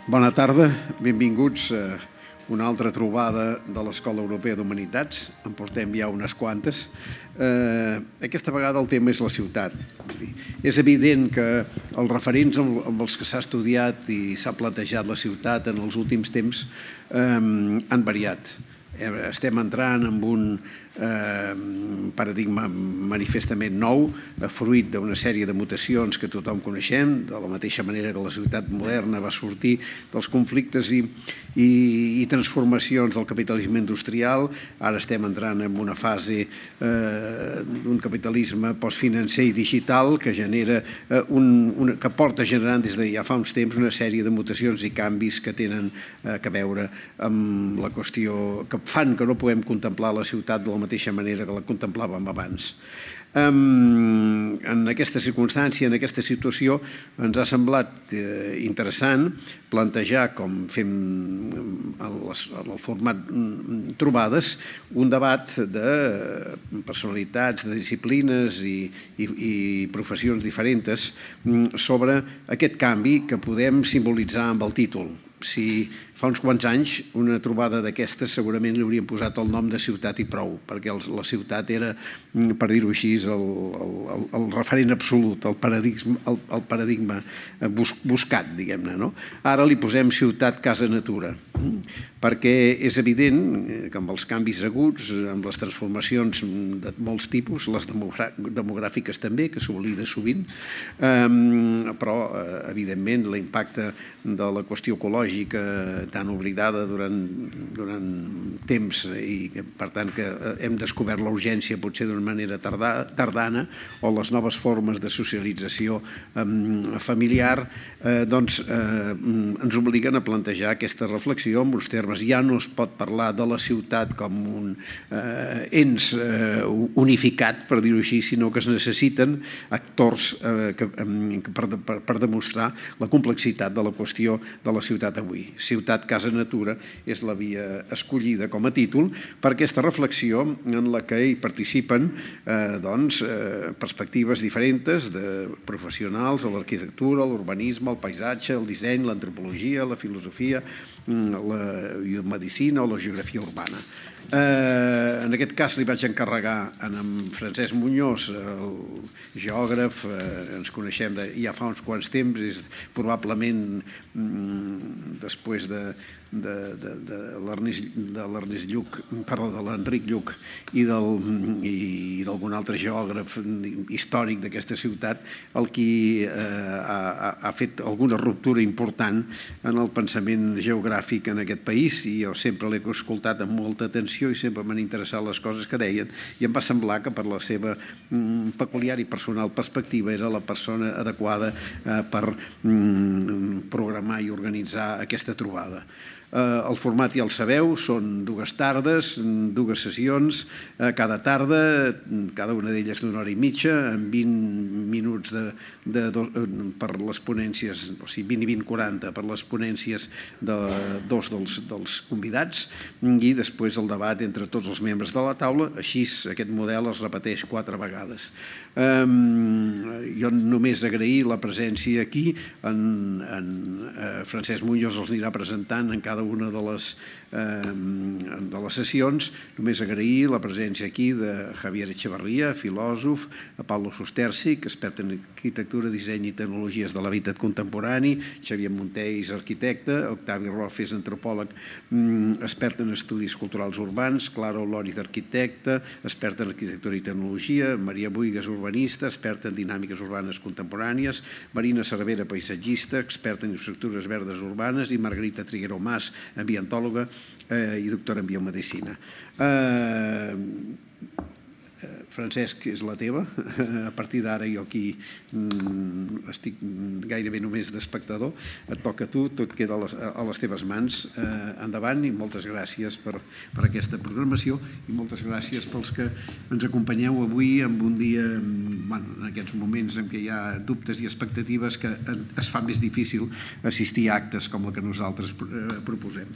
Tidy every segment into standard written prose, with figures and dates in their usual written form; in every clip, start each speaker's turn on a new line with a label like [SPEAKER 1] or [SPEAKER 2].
[SPEAKER 1] Bona tarda, benvinguts a una altra trobada de l'Escola Europea d'Humanitats. En portem ja unes quantes. Aquesta vegada el tema és la ciutat. És evident que els referents amb els que s'ha estudiat i s'ha plantejat la ciutat en els últims temps han variat. Estem entrant en un paradigma manifestament nou, fruit d'una sèrie de mutacions que tothom coneixem, de la mateixa manera que la ciutat moderna va sortir dels conflictes i transformacions del capitalisme industrial. Ara estem entrant en una fase d'un capitalisme postfinancer i digital que porta generant des de ja fa uns temps una sèrie de mutacions i canvis que tenen a veure amb la qüestió que fan que no puguem contemplar la ciutat de la mateixa manera que la contemplàvem abans. En aquesta circumstància, en aquesta situació, ens ha semblat interessant plantejar, com fem en el format trobades, un debat de personalitats, de disciplines i professions diferents sobre aquest canvi que podem simbolitzar amb el títol. Si fa uns quants anys una trobada d'aquestes segurament li hauríem posat el nom de ciutat i prou, perquè la ciutat era, per dir-ho així, el referent absolut, el paradigma buscat, diguem-ne. Ara li posem ciutat, casa, natura, perquè és evident que amb els canvis aguts, amb les transformacions de molts tipus, les demogràfiques també, que s'oblida sovint, però evidentment l'impacte de la qüestió ecològica tan oblidada durant temps i per tant que hem descobert la urgència potser d'una manera tardana, o les noves formes de socialització familiar, doncs ens obliguen a plantejar aquesta reflexió en uns termes. Ja no es pot parlar de la ciutat com un ens unificat, per dir-ho així, sinó que es necessiten actors per demostrar la complexitat de la qüestió de la ciutat avui. Ciutat, casa, natura és la via escollida com a títol per aquesta reflexió en la que hi participen perspectives diferents de professionals de l'arquitectura, l'urbanisme, el paisatge, el disseny, l'antropologia, la filosofia, la biomedicina o la geografia urbana. En aquest cas li vaig encarregar a en Francesc Muñoz, el geògraf, ens coneixem ja fa uns quants temps, és probablement després de l'Ernest Lluch, perdó, de l'Enric Lluch i d'algun altre geògraf històric d'aquesta ciutat, el qui ha fet alguna ruptura important en el pensament geogràfic en aquest país, i jo sempre l'he escoltat amb molta atenció i sempre m'han interessat les coses que deien, i em va semblar que per la seva peculiar i personal perspectiva era la persona adequada per programar i organitzar aquesta trobada. El format ja el sabeu, són 2 tardes, 2 sessions, cada tarda, cada una d'elles d'una hora i mitja, amb 20 minuts per les ponències, o sigui, 20 i 20, 40 per les ponències de 2 dels convidats, i després el debat entre tots els membres de la taula. Així aquest model es repeteix 4 vegades. Jo només agrair la presència aquí, en Francesc Muñoz els anirà presentant en cada una de les sessions. Només agrair la presència aquí de Javier Echevarría, filòsof, a Pablo Sustersi, expert en arquitectura, disseny i tecnologies de l'hàbitat contemporani, Xavier Montells, arquitecte, Octavi Rofes, antropòleg, expert en estudis culturals urbans, Clara Olori, arquitecte, expert en arquitectura i tecnologia, Maria Buigas, urbanista, experta en dinàmiques urbanes contemporànies, Marina Cervera, paisatgista, experta en infraestructures verdes urbanes, i Margarita Triguero Mas, ambientòloga i doctora en biomedicina. Francesc, és la teva. A partir d'ara jo aquí estic gairebé només d'espectador. Et toca a tu, tot queda a les teves mans. Endavant, i moltes gràcies per aquesta programació i moltes gràcies pels que ens acompanyeu avui en un dia, en aquests moments en què hi ha dubtes i expectatives, que es fa més difícil assistir a actes com el que nosaltres proposem.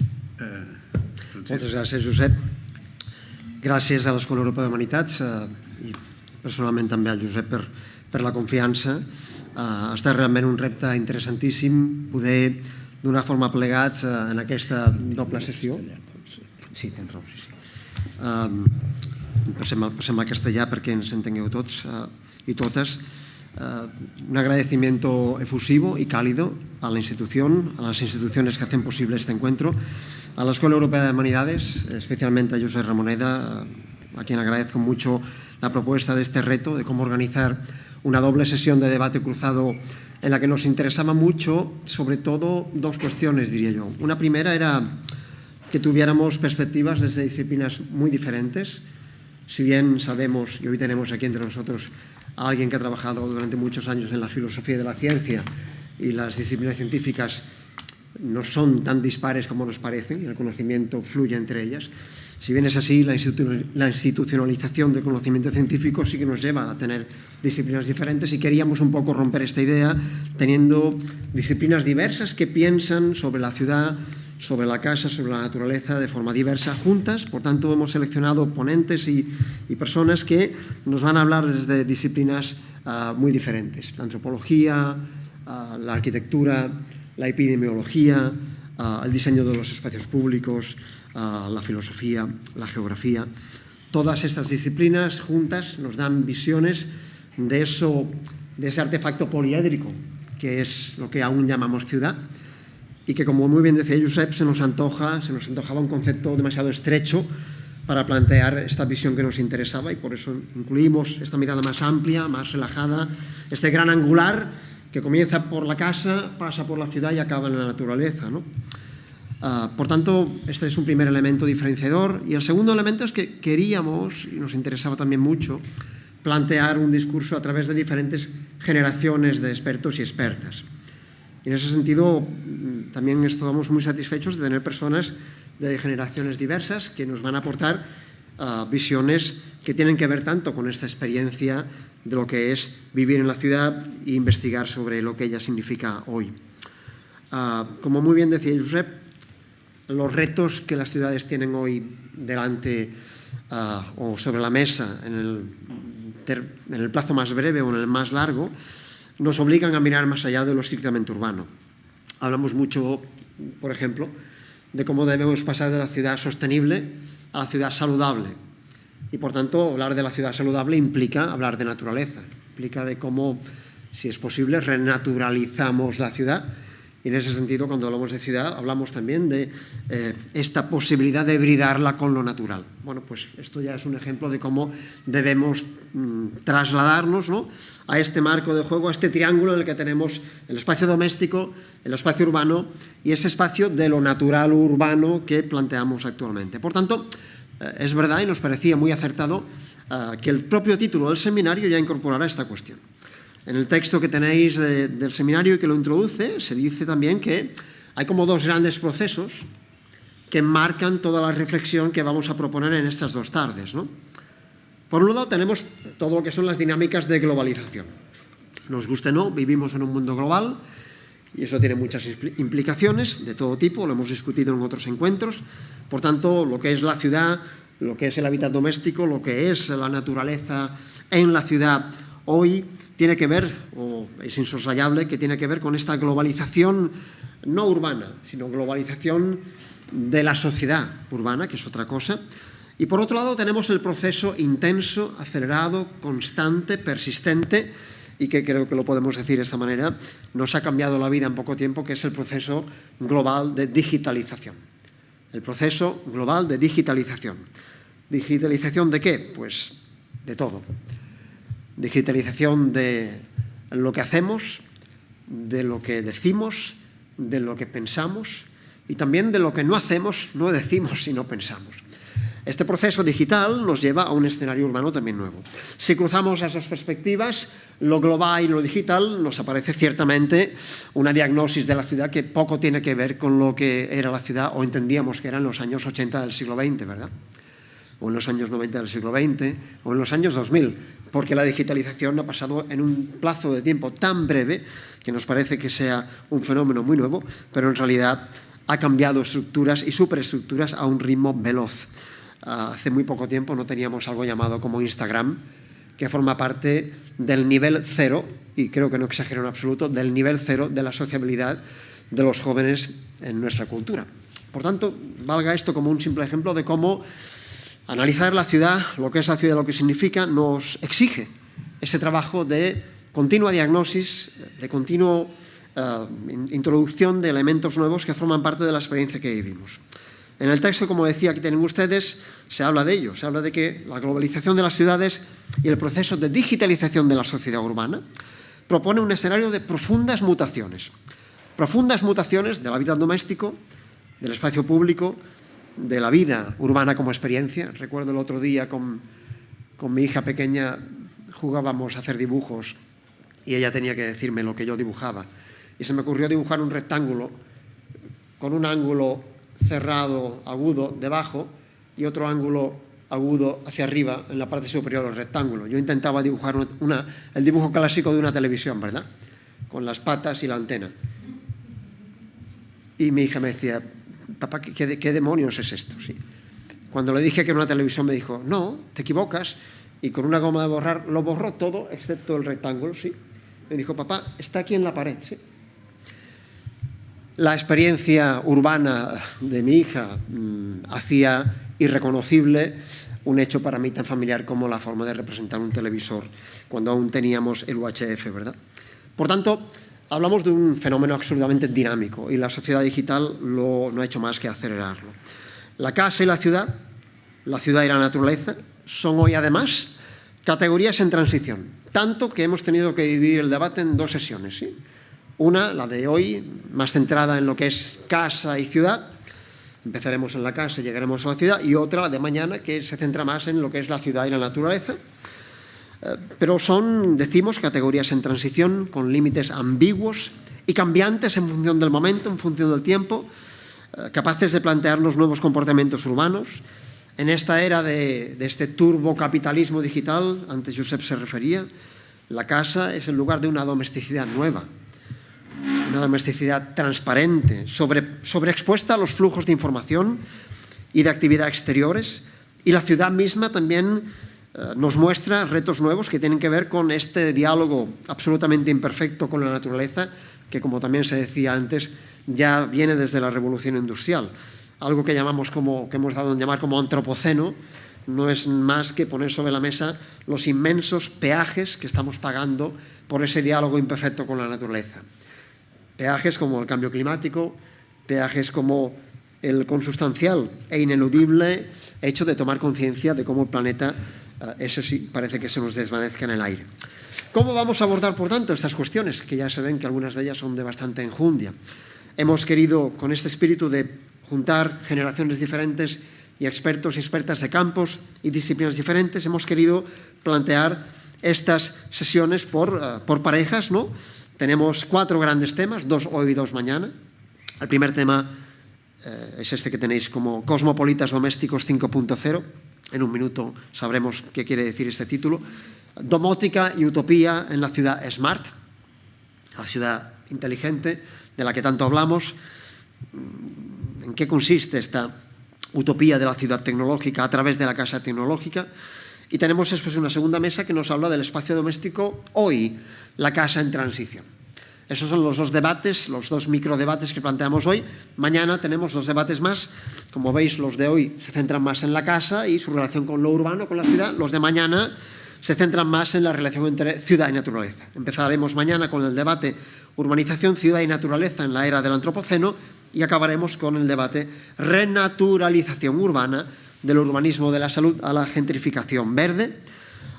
[SPEAKER 2] Moltes gràcies, Josep. Gràcies a l'Escola Europea d'Humanitats i personalment també al Josep per la confiança. Ha estat realment un repte interessantíssim poder d'una forma plegats en aquesta doble sessió. Sí, tens raó, sí. Passem al castellà perquè ens entengueu tots y todas. Un agradecimiento efusivo y cálido a la institución, a las instituciones que hacen posible este encuentro, a la Escuela Europea de Humanidades, especialmente a Josep Ramoneda, a quien agradezco mucho la propuesta de este reto, de cómo organizar una doble sesión de debate cruzado en la que nos interesaba mucho, sobre todo, dos cuestiones, diría yo. Una primera era que tuviéramos perspectivas desde disciplinas muy diferentes. Si bien sabemos, y hoy tenemos aquí entre nosotros a alguien que ha trabajado durante muchos años en la filosofía de la ciencia y las disciplinas científicas no son tan dispares como nos parecen y el conocimiento fluye entre ellas. Si bien es así, la institucionalización del conocimiento científico sí que nos lleva a tener disciplinas diferentes y queríamos un poco romper esta idea teniendo disciplinas diversas que piensan sobre la ciudad, sobre la casa, sobre la naturaleza de forma diversa, juntas. Por tanto, hemos seleccionado ponentes y personas que nos van a hablar desde disciplinas muy diferentes. La antropología, la arquitectura, la epidemiología, el diseño de los espacios públicos, la filosofía, la geografía. Todas estas disciplinas juntas nos dan visiones de ese artefacto poliédrico, que es lo que aún llamamos ciudad, y que, como muy bien decía Josep, se nos antojaba un concepto demasiado estrecho para plantear esta visión que nos interesaba, y por eso incluimos esta mirada más amplia, más relajada, este gran angular que comienza por la casa, pasa por la ciudad y acaba en la naturaleza, ¿no? Por tanto, este es un primer elemento diferenciador, y el segundo elemento es que queríamos, y nos interesaba también mucho, plantear un discurso a través de diferentes generaciones de expertos y expertas. Y en ese sentido, también estamos muy satisfechos de tener personas de generaciones diversas que nos van a aportar visiones que tienen que ver tanto con esta experiencia de lo que es vivir en la ciudad e investigar sobre lo que ella significa hoy. Como muy bien decía Josep, los retos que las ciudades tienen hoy delante o sobre la mesa en el plazo más breve o en el más largo nos obligan a mirar más allá de lo estrictamente urbano. Hablamos mucho, por ejemplo, de cómo debemos pasar de la ciudad sostenible a la ciudad saludable. Y, por tanto, hablar de la ciudad saludable implica hablar de naturaleza, implica de cómo, si es posible, renaturalizamos la ciudad. Y en ese sentido, cuando hablamos de ciudad, hablamos también de esta posibilidad de hibridarla con lo natural. Bueno, pues esto ya es un ejemplo de cómo debemos trasladarnos, ¿no?, a este marco de juego, a este triángulo en el que tenemos el espacio doméstico, el espacio urbano y ese espacio de lo natural urbano que planteamos actualmente. Por tanto, es verdad y nos parecía muy acertado que el propio título del seminario ya incorporara esta cuestión. En el texto que tenéis del seminario y que lo introduce, se dice también que hay como dos grandes procesos que marcan toda la reflexión que vamos a proponer en estas dos tardes, ¿no? Por un lado, tenemos todo lo que son las dinámicas de globalización. Nos guste o no, vivimos en un mundo global y eso tiene muchas implicaciones de todo tipo, lo hemos discutido en otros encuentros. Por tanto, lo que es la ciudad, lo que es el hábitat doméstico, lo que es la naturaleza en la ciudad hoy tiene que ver, o es insoslayable, que tiene que ver con esta globalización no urbana, sino globalización de la sociedad urbana, que es otra cosa. Y por otro lado tenemos el proceso intenso, acelerado, constante, persistente, y que creo que lo podemos decir de esta manera, nos ha cambiado la vida en poco tiempo, que es el proceso global de digitalización. El proceso global de digitalización. ¿Digitalización de qué? Pues de todo. Digitalización de lo que hacemos, de lo que decimos, de lo que pensamos y también de lo que no hacemos, no decimos y no pensamos. Este proceso digital nos lleva a un escenario urbano también nuevo. Si cruzamos esas perspectivas, lo global y lo digital, nos aparece ciertamente una diagnosis de la ciudad que poco tiene que ver con lo que era la ciudad o entendíamos que era en los años 80 del siglo XX, ¿verdad? O en los años 90 del siglo XX, o en los años 2000, porque la digitalización ha pasado en un plazo de tiempo tan breve que nos parece que sea un fenómeno muy nuevo, pero en realidad ha cambiado estructuras y superestructuras a un ritmo veloz. Hace muy poco tiempo no teníamos algo llamado como Instagram, que forma parte del nivel cero, y creo que no exagero en absoluto, del nivel cero de la sociabilidad de los jóvenes en nuestra cultura. Por tanto, valga esto como un simple ejemplo de cómo analizar la ciudad, lo que es la ciudad, lo que significa, nos exige ese trabajo de continua diagnosis, de continua introducción de elementos nuevos que forman parte de la experiencia que vivimos. En el texto, como decía, aquí tienen ustedes, se habla de ello, se habla de que la globalización de las ciudades y el proceso de digitalización de la sociedad urbana propone un escenario de profundas mutaciones del hábitat doméstico, del espacio público, de la vida urbana como experiencia. Recuerdo el otro día con mi hija pequeña jugábamos a hacer dibujos y ella tenía que decirme lo que yo dibujaba. Y se me ocurrió dibujar un rectángulo con un ángulo cerrado, agudo, debajo y otro ángulo agudo hacia arriba en la parte superior del rectángulo. Yo intentaba dibujar el dibujo clásico de una televisión, ¿verdad? Con las patas y la antena. Y mi hija me decía, papá, ¿qué demonios es esto? Sí. Cuando le dije que era una televisión me dijo, no, te equivocas. Y con una goma de borrar lo borró todo, excepto el rectángulo, sí. Me dijo, papá, está aquí en la pared, sí. La experiencia urbana de mi hija hacía irreconocible un hecho para mí tan familiar como la forma de representar un televisor cuando aún teníamos el UHF, ¿verdad? Por tanto, hablamos de un fenómeno absolutamente dinámico y la sociedad digital no ha hecho más que acelerarlo. La casa y la ciudad y la naturaleza son hoy además categorías en transición, tanto que hemos tenido que dividir el debate en dos sesiones, ¿sí? Una, la de hoy, más centrada en lo que es casa y ciudad, empezaremos en la casa y llegaremos a la ciudad, y otra, la de mañana, que se centra más en lo que es la ciudad y la naturaleza. Pero son, decimos, categorías en transición, con límites ambiguos y cambiantes en función del momento, en función del tiempo, capaces de plantearnos nuevos comportamientos urbanos. En esta era de este turbocapitalismo digital, antes Josep se refería, la casa es el lugar de una domesticidad nueva, una domesticidad transparente, sobreexpuesta a los flujos de información y de actividad exteriores, y la ciudad misma también nos muestra retos nuevos que tienen que ver con este diálogo absolutamente imperfecto con la naturaleza, que, como también se decía antes, ya viene desde la revolución industrial. Algo que hemos dado en llamar como antropoceno, no es más que poner sobre la mesa los inmensos peajes que estamos pagando por ese diálogo imperfecto con la naturaleza. Peajes como el cambio climático, peajes como el consustancial e ineludible hecho de tomar conciencia de cómo el planeta, ese sí, parece que se nos desvanezca en el aire. ¿Cómo vamos a abordar, por tanto, estas cuestiones? Que ya se ven que algunas de ellas son de bastante enjundia. Hemos querido, con este espíritu de juntar generaciones diferentes y expertos y expertas de campos y disciplinas diferentes, hemos querido plantear estas sesiones por parejas, ¿no? Tenemos 4 grandes temas, 2 hoy y 2 mañana. El primer tema es este que tenéis como Cosmopolitas Domésticos 5.0. En un minuto sabremos qué quiere decir este título. Domótica y utopía en la ciudad smart, la ciudad inteligente de la que tanto hablamos. ¿En qué consiste esta utopía de la ciudad tecnológica a través de la casa tecnológica? Y tenemos después una segunda mesa que nos habla del espacio doméstico hoy, la casa en transición. Esos son los 2 debates, los 2 microdebates que planteamos hoy. Mañana tenemos 2 debates más. Como veis, los de hoy se centran más en la casa y su relación con lo urbano, con la ciudad. Los de mañana se centran más en la relación entre ciudad y naturaleza. Empezaremos mañana con el debate urbanización, ciudad y naturaleza en la era del antropoceno y acabaremos con el debate renaturalización urbana, del urbanismo de la salud a la gentrificación verde.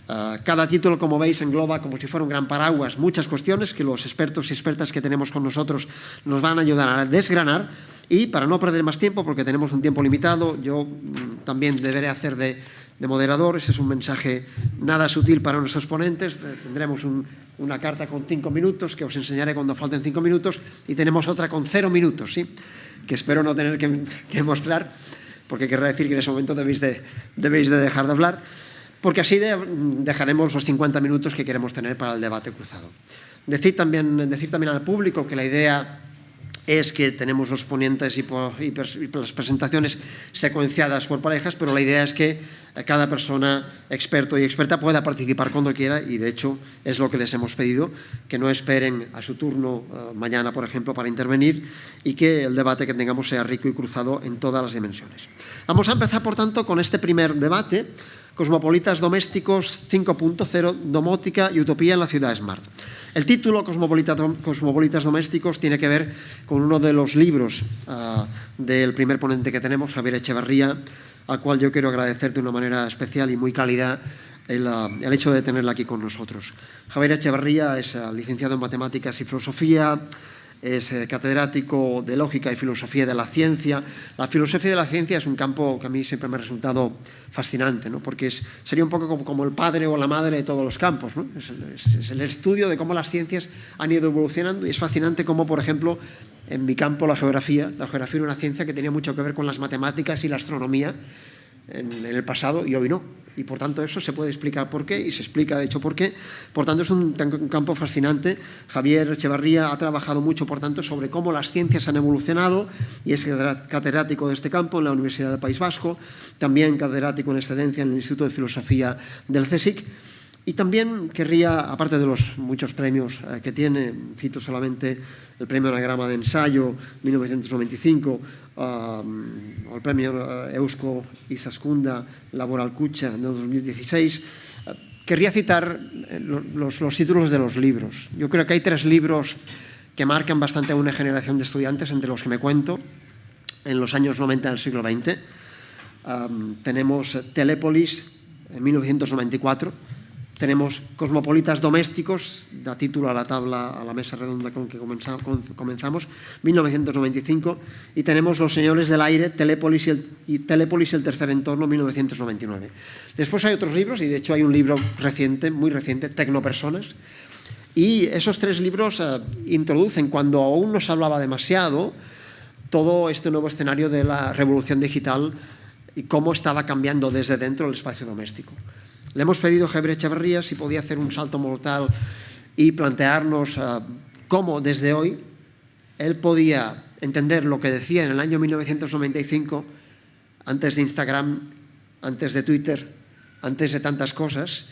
[SPEAKER 2] Cada título, como veis, engloba como si fuera un gran paraguas muchas cuestiones que los expertos y expertas que tenemos con nosotros nos van a ayudar a desgranar. Y para no perder más tiempo, porque tenemos un tiempo limitado, yo también deberé hacer de moderador. Ese es un mensaje nada sutil para nuestros ponentes. Tendremos una carta con 5 minutos que os enseñaré cuando falten 5 minutos y tenemos otra con 0 minutos, ¿sí? Que espero no tener que mostrar, porque querrá decir que en ese momento debéis de dejar de hablar, porque así dejaremos los 50 minutos que queremos tener para el debate cruzado. Decir también al público que la idea es que tenemos los ponentes y las presentaciones secuenciadas por parejas, pero la idea es que cada persona, experto y experta, pueda participar cuando quiera y, de hecho, es lo que les hemos pedido, que no esperen a su turno mañana, por ejemplo, para intervenir y que el debate que tengamos sea rico y cruzado en todas las dimensiones. Vamos a empezar, por tanto, con este primer debate, Cosmopolitas Domésticos 5.0, Domótica y Utopía en la Ciudad Smart. El título, Cosmopolitas Domésticos, tiene que ver con uno de los libros del primer ponente que tenemos, Javier Echevarría, al cual yo quiero agradecer de una manera especial y muy cálida el hecho de tenerla aquí con nosotros. Javier Echevarría es licenciado en Matemáticas y Filosofía, es catedrático de Lógica y Filosofía de la Ciencia. La filosofía de la ciencia es un campo que a mí siempre me ha resultado fascinante, ¿no? Porque sería un poco como el padre o la madre de todos los campos, ¿no? Es el estudio de cómo las ciencias han ido evolucionando y es fascinante cómo, por ejemplo, en mi campo, la geografía era una ciencia que tenía mucho que ver con las matemáticas y la astronomía en el pasado y hoy no. Y, por tanto, eso se puede explicar por qué y se explica, de hecho, por qué. Por tanto, es un campo fascinante. Javier Echevarría ha trabajado mucho, por tanto, sobre cómo las ciencias han evolucionado y es catedrático de este campo en la Universidad del País Vasco, también catedrático en excedencia en el Instituto de Filosofía del CSIC. Y también querría, aparte de los muchos premios que tiene, cito solamente el Premio Anagrama de Ensayo 1995, el Premio Eusko Izaskunda Laboral Kutxa de 2016, querría citar los títulos de los libros. Yo creo que hay 3 libros que marcan bastante a una generación de estudiantes, entre los que me cuento, en los años 90 del siglo XX. Tenemos Telépolis, en 1994, tenemos Cosmopolitas Domésticos, da título a la tabla, a la mesa redonda con que comenzamos, 1995, y tenemos Los Señores del Aire, Telépolis y el Tercer Entorno, 1999. Después hay otros libros, y de hecho hay un libro reciente, muy reciente, Tecnopersonas, y esos 3 libros introducen, cuando aún no se hablaba demasiado, todo este nuevo escenario de la revolución digital y cómo estaba cambiando desde dentro el espacio doméstico. Le hemos pedido a Javier Echevarría si podía hacer un salto mortal y plantearnos cómo desde hoy él podía entender lo que decía en el año 1995, antes de Instagram, antes de Twitter, antes de tantas cosas,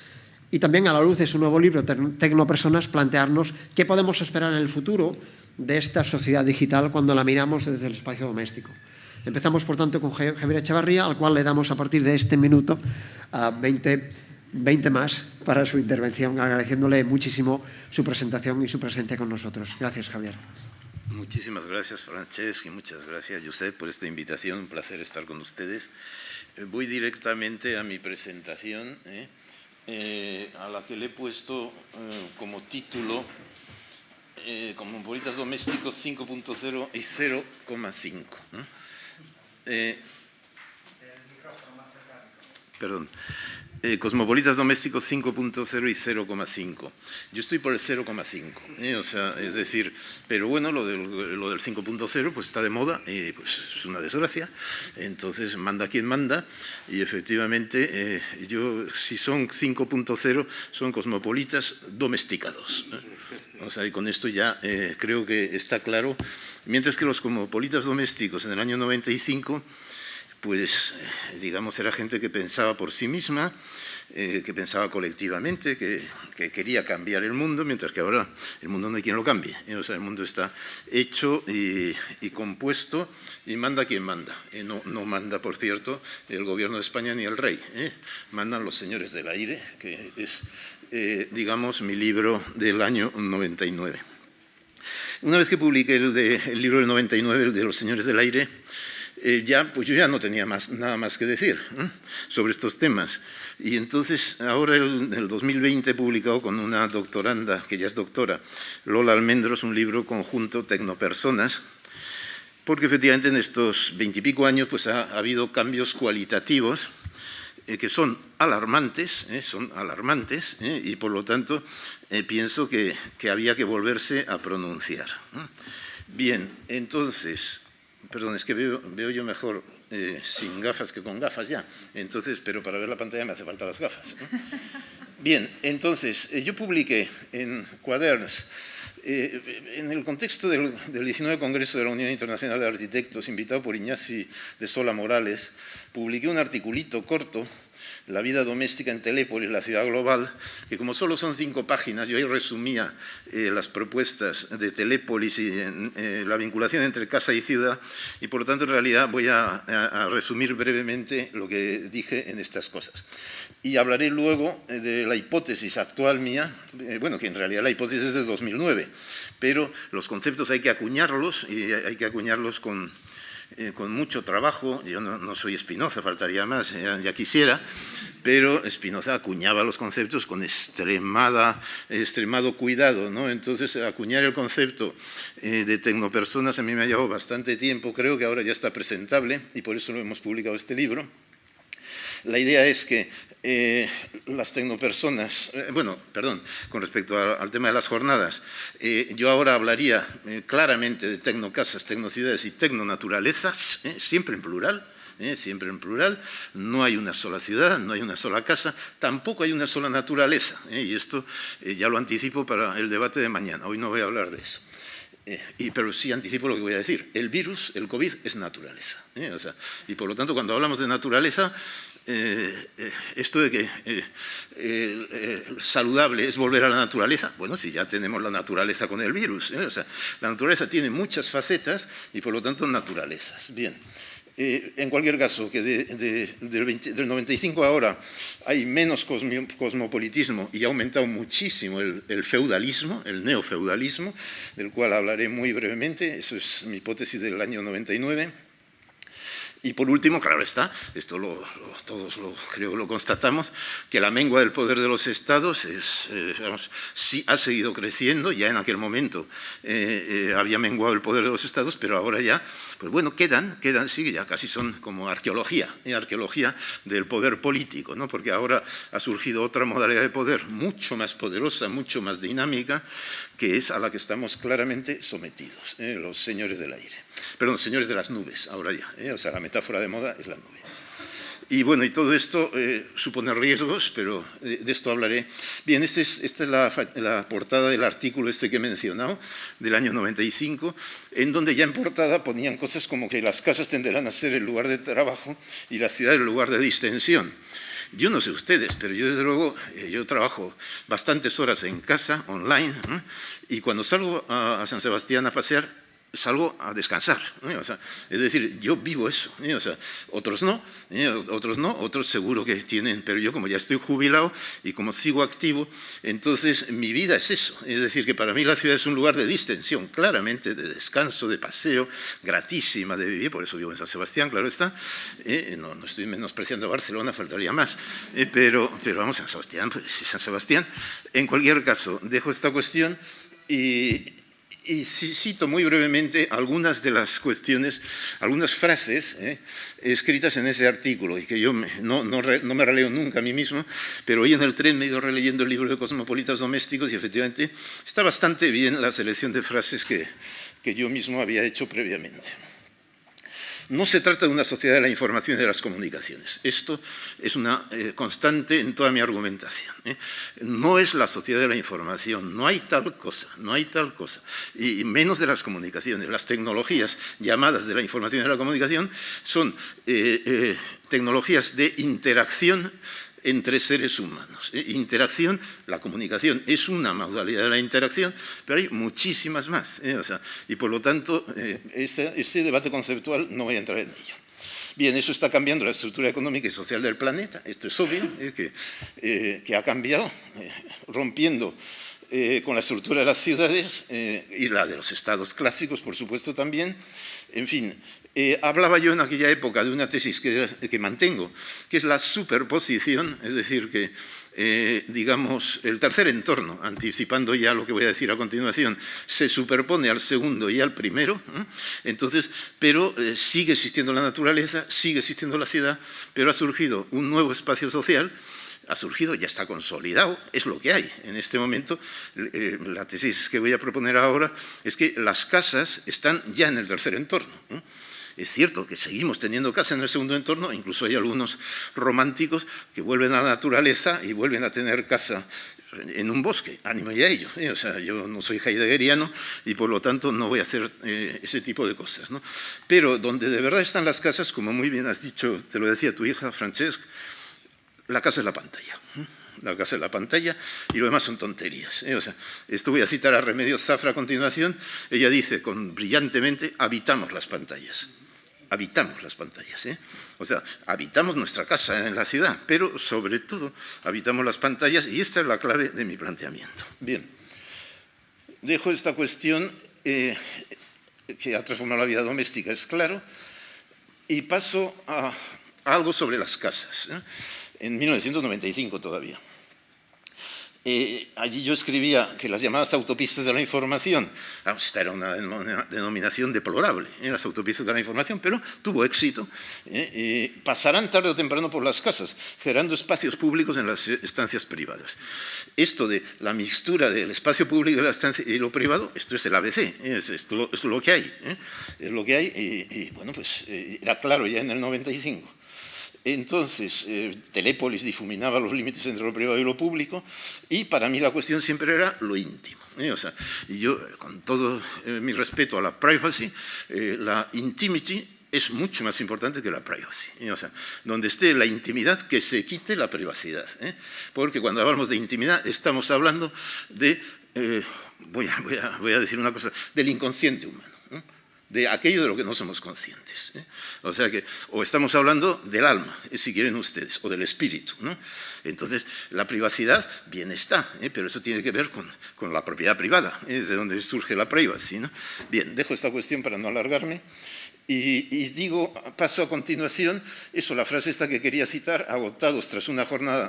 [SPEAKER 2] y también a la luz de su nuevo libro, Tecnopersonas, plantearnos qué podemos esperar en el futuro de esta sociedad digital cuando la miramos desde el espacio doméstico. Empezamos, por tanto, con Javier Echevarría, al cual le damos a partir de este minuto 20 más para su intervención, agradeciéndole muchísimo su presentación y su presencia con nosotros. Gracias, Javier.
[SPEAKER 3] Muchísimas gracias, Francesc, y muchas gracias, Josep, por esta invitación. Un placer estar con ustedes. Voy directamente a mi presentación, a la que le he puesto como título Cosmopolitas Domésticos 5.0 y 0,5. Perdón. Cosmopolitas Domésticos 5.0 y 0,5. Yo estoy por el 0,5, o sea, es decir, pero bueno, lo del 5.0 pues está de moda y pues es una desgracia, entonces manda quien manda y efectivamente yo, si son 5.0, son cosmopolitas domesticados. O sea, y con esto ya creo que está claro, mientras que los cosmopolitas domésticos en el año 95 pues, digamos, era gente que pensaba por sí misma, que pensaba colectivamente, que quería cambiar el mundo, mientras que ahora el mundo no hay quien lo cambie. O sea, el mundo está hecho y compuesto y manda quien manda. No manda, por cierto, el gobierno de España ni el rey. Mandan los señores del aire, que es, digamos, mi libro del año 99. Una vez que publiqué el libro del 99, el de los señores del aire, pues yo ya no tenía nada más que decir sobre estos temas. Y entonces, ahora en el 2020 he publicado con una doctoranda, que ya es doctora, Lola Almendros, un libro conjunto, Tecnopersonas, porque efectivamente en estos 20 y pico años pues ha habido cambios cualitativos que son alarmantes, y por lo tanto pienso que había que volverse a pronunciar. Bien, entonces... Perdón, es que veo yo mejor sin gafas que con gafas ya. Entonces, pero para ver la pantalla me hace falta las gafas, ¿no? Bien, entonces, yo publiqué en Quaderns En el contexto del 19 Congreso de la Unión Internacional de Arquitectos, invitado por Iñasi de Sola Morales, publiqué un articulito corto, La vida doméstica en Telépolis, la ciudad global, que como solo son 5 páginas, yo ahí resumía las propuestas de Telépolis y la vinculación entre casa y ciudad, y por lo tanto en realidad voy a resumir brevemente lo que dije en estas cosas. Y hablaré luego de la hipótesis actual mía, bueno, que en realidad la hipótesis es de 2009, pero los conceptos hay que acuñarlos y hay que acuñarlos con mucho trabajo. Yo no soy Spinoza, faltaría más, ya quisiera, pero Spinoza acuñaba los conceptos con extremado cuidado, ¿no? Entonces, acuñar el concepto de tecnopersonas a mí me ha llevado bastante tiempo, creo que ahora ya está presentable y por eso lo hemos publicado este libro. La idea es que las tecnopersonas, con respecto al tema de las jornadas, yo ahora hablaría claramente de tecnocasas, tecnociudades y tecnonaturalezas, siempre en plural, no hay una sola ciudad, no hay una sola casa, tampoco hay una sola naturaleza, y esto ya lo anticipo para el debate de mañana, hoy no voy a hablar de eso. Pero sí anticipo lo que voy a decir. El virus, el COVID, es naturaleza. Y por lo tanto, cuando hablamos de naturaleza, esto de que saludable es volver a la naturaleza, bueno, si ya tenemos la naturaleza con el virus. La naturaleza tiene muchas facetas y por lo tanto naturalezas. Bien. En cualquier caso, que del 95 a ahora hay menos cosmopolitismo y ha aumentado muchísimo el feudalismo, el neofeudalismo, del cual hablaré muy brevemente. Eso es mi hipótesis del año 99. Y por último, claro está, esto todos creo que lo constatamos, que la mengua del poder de los estados sí ha seguido creciendo. Ya en aquel momento había menguado el poder de los estados, pero ahora ya, pues bueno, quedan, sí, ya casi son como arqueología del poder político, ¿no? Porque ahora ha surgido otra modalidad de poder mucho más poderosa, mucho más dinámica, que es a la que estamos claramente sometidos, los señores del aire. Perdón, señores de las nubes, ahora ya. La metáfora de moda es la nube. Y bueno, y todo esto supone riesgos, pero de esto hablaré. Bien, esta es la portada del artículo que he mencionado, del año 95, en donde ya en portada ponían cosas como que las casas tenderán a ser el lugar de trabajo y la ciudad el lugar de distensión. Yo no sé ustedes, pero yo desde luego yo trabajo bastantes horas en casa, online, y cuando salgo a San Sebastián a pasear, salgo a descansar, es decir, yo vivo eso, otros no, otros seguro que tienen, pero yo como ya estoy jubilado y como sigo activo, entonces mi vida es eso, es decir, que para mí la ciudad es un lugar de distensión, claramente, de descanso, de paseo, gratísima de vivir, por eso vivo en San Sebastián, claro está, no estoy menospreciando a Barcelona, faltaría más, pero vamos, San Sebastián, pues San Sebastián. En cualquier caso, dejo esta cuestión y cito muy brevemente algunas de las cuestiones, algunas frases escritas en ese artículo, y que yo no me releo nunca a mí mismo, pero hoy en el tren me he ido releyendo el libro de Cosmopolitas Domésticos y efectivamente está bastante bien la selección de frases que yo mismo había hecho previamente. No se trata de una sociedad de la información y de las comunicaciones. Esto es una constante en toda mi argumentación. No es la sociedad de la información, no hay tal cosa, y menos de las comunicaciones. Las tecnologías llamadas de la información y de la comunicación son tecnologías de interacción entre seres humanos. Interacción, la comunicación es una modalidad de la interacción, pero hay muchísimas más. Y por lo tanto, ese debate conceptual no voy a entrar en ello. Bien, eso está cambiando la estructura económica y social del planeta, esto es obvio, que ha cambiado, rompiendo con la estructura de las ciudades y la de los estados clásicos, por supuesto, también. En fin, hablaba yo en aquella época de una tesis que mantengo, que es la superposición, es decir, que digamos, el tercer entorno, anticipando ya lo que voy a decir a continuación, se superpone al segundo y al primero, entonces, pero sigue existiendo la naturaleza, sigue existiendo la ciudad, pero ha surgido un nuevo espacio social, ya está consolidado, es lo que hay en este momento. La tesis que voy a proponer ahora es que las casas están ya en el tercer entorno. Es cierto que seguimos teniendo casa en el segundo entorno, incluso hay algunos románticos que vuelven a la naturaleza y vuelven a tener casa en un bosque, ánimo y a ello. O sea, yo no soy heideggeriano y por lo tanto no voy a hacer ese tipo de cosas, ¿no? Pero donde de verdad están las casas, como muy bien has dicho, te lo decía tu hija, Francesc, la casa es la pantalla. La casa es la pantalla y lo demás son tonterías. O sea, esto voy a citar a Remedios Zafra a continuación. Ella dice brillantemente, habitamos las pantallas. Habitamos las pantallas. O sea, habitamos nuestra casa en la ciudad, pero sobre todo habitamos las pantallas y esta es la clave de mi planteamiento. Bien, dejo esta cuestión que ha transformado la vida doméstica, es claro, y paso a algo sobre las casas. En 1995 todavía. Allí yo escribía que las llamadas autopistas de la información, esta era una denominación deplorable, las autopistas de la información, pero tuvo éxito, pasarán tarde o temprano por las casas, generando espacios públicos en las estancias privadas. Esto de la mixtura del espacio público y lo privado, esto es el ABC, esto es lo que hay, es lo que hay, y bueno, pues era claro ya en el 95. Entonces, Telépolis difuminaba los límites entre lo privado y lo público y para mí la cuestión siempre era lo íntimo. O sea, yo, con todo mi respeto a la privacy, la intimity es mucho más importante que la privacy. O sea, donde esté la intimidad, que se quite la privacidad. Porque cuando hablamos de intimidad estamos hablando de, voy a decir una cosa, del inconsciente humano. De aquello de lo que no somos conscientes. O sea que, o estamos hablando del alma, si quieren ustedes, o del espíritu, ¿no? Entonces, la privacidad bien está, pero eso tiene que ver con la propiedad privada, es de donde surge la privacy, ¿no? Bien, dejo esta cuestión para no alargarme y digo, paso a continuación, eso, la frase esta que quería citar, agotados tras una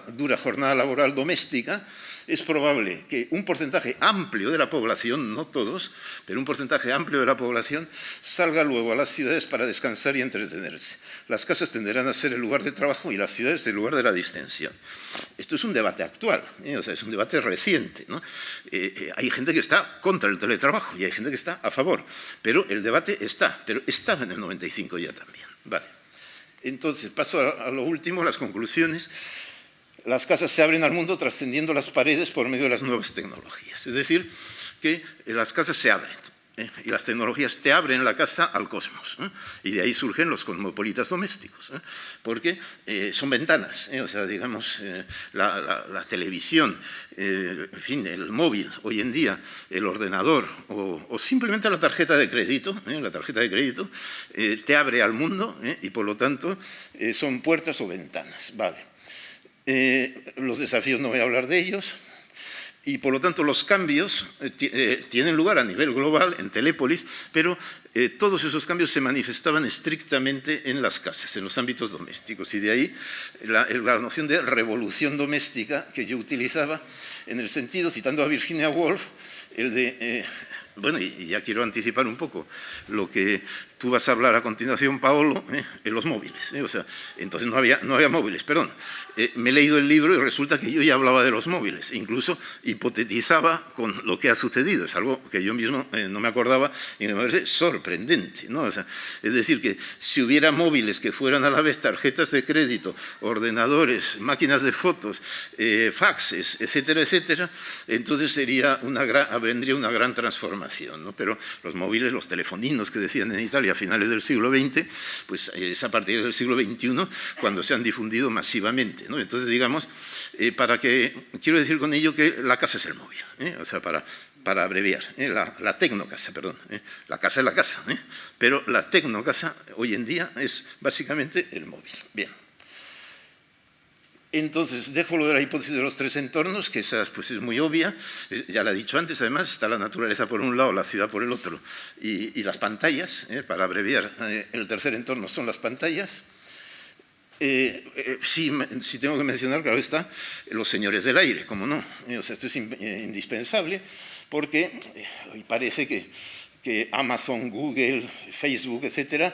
[SPEAKER 3] dura jornada laboral doméstica, es probable que un porcentaje amplio de la población, no todos, pero un porcentaje amplio de la población salga luego a las ciudades para descansar y entretenerse. Las casas tenderán a ser el lugar de trabajo y las ciudades el lugar de la distensión. Esto es un debate actual, o sea, es un debate reciente, ¿no? Hay gente que está contra el teletrabajo y hay gente que está a favor, pero el debate está, pero estaba en el 95 ya también. Vale. Entonces, paso a lo último, las conclusiones. Las casas se abren al mundo trascendiendo las paredes por medio de las nuevas tecnologías. Es decir, que las casas se abren y las tecnologías te abren la casa al cosmos. Y de ahí surgen los cosmopolitas domésticos, porque son ventanas. O sea, digamos, la televisión, en fin, el móvil hoy en día, el ordenador o simplemente la tarjeta de crédito, te abre al mundo y por lo tanto son puertas o ventanas. Vale. Los desafíos no voy a hablar de ellos y por lo tanto los cambios tienen lugar a nivel global en Telépolis, pero todos esos cambios se manifestaban estrictamente en las casas, en los ámbitos domésticos y de ahí la noción de revolución doméstica que yo utilizaba en el sentido, citando a Virginia Woolf, el de... Bueno, y ya quiero anticipar un poco lo que tú vas a hablar a continuación, Paolo, en los móviles. O sea, entonces no había móviles, perdón. Me he leído el libro y resulta que yo ya hablaba de los móviles. Incluso hipotetizaba con lo que ha sucedido. Es algo que yo mismo no me acordaba y me parece sorprendente, ¿no? O sea, es decir, que si hubiera móviles que fueran a la vez tarjetas de crédito, ordenadores, máquinas de fotos, faxes, etcétera, etcétera, entonces vendría una gran transformación, ¿no? Pero los móviles, los telefoninos que decían en Italia a finales del siglo XX, pues es a partir del siglo XXI cuando se han difundido masivamente, ¿no? Entonces, digamos, quiero decir con ello que la casa es el móvil, o sea, para abreviar, la tecnocasa, perdón. La casa es la casa, pero la tecnocasa hoy en día es básicamente el móvil. Bien. Entonces, dejo lo de la hipótesis de los tres entornos, que esa pues, es muy obvia, ya la he dicho antes, además, está la naturaleza por un lado, la ciudad por el otro, y las pantallas, para abreviar, el tercer entorno son las pantallas. Sí tengo que mencionar, claro está, los señores del aire, como no. O sea, esto es indispensable, porque parece que que Amazon, Google, Facebook, etcétera,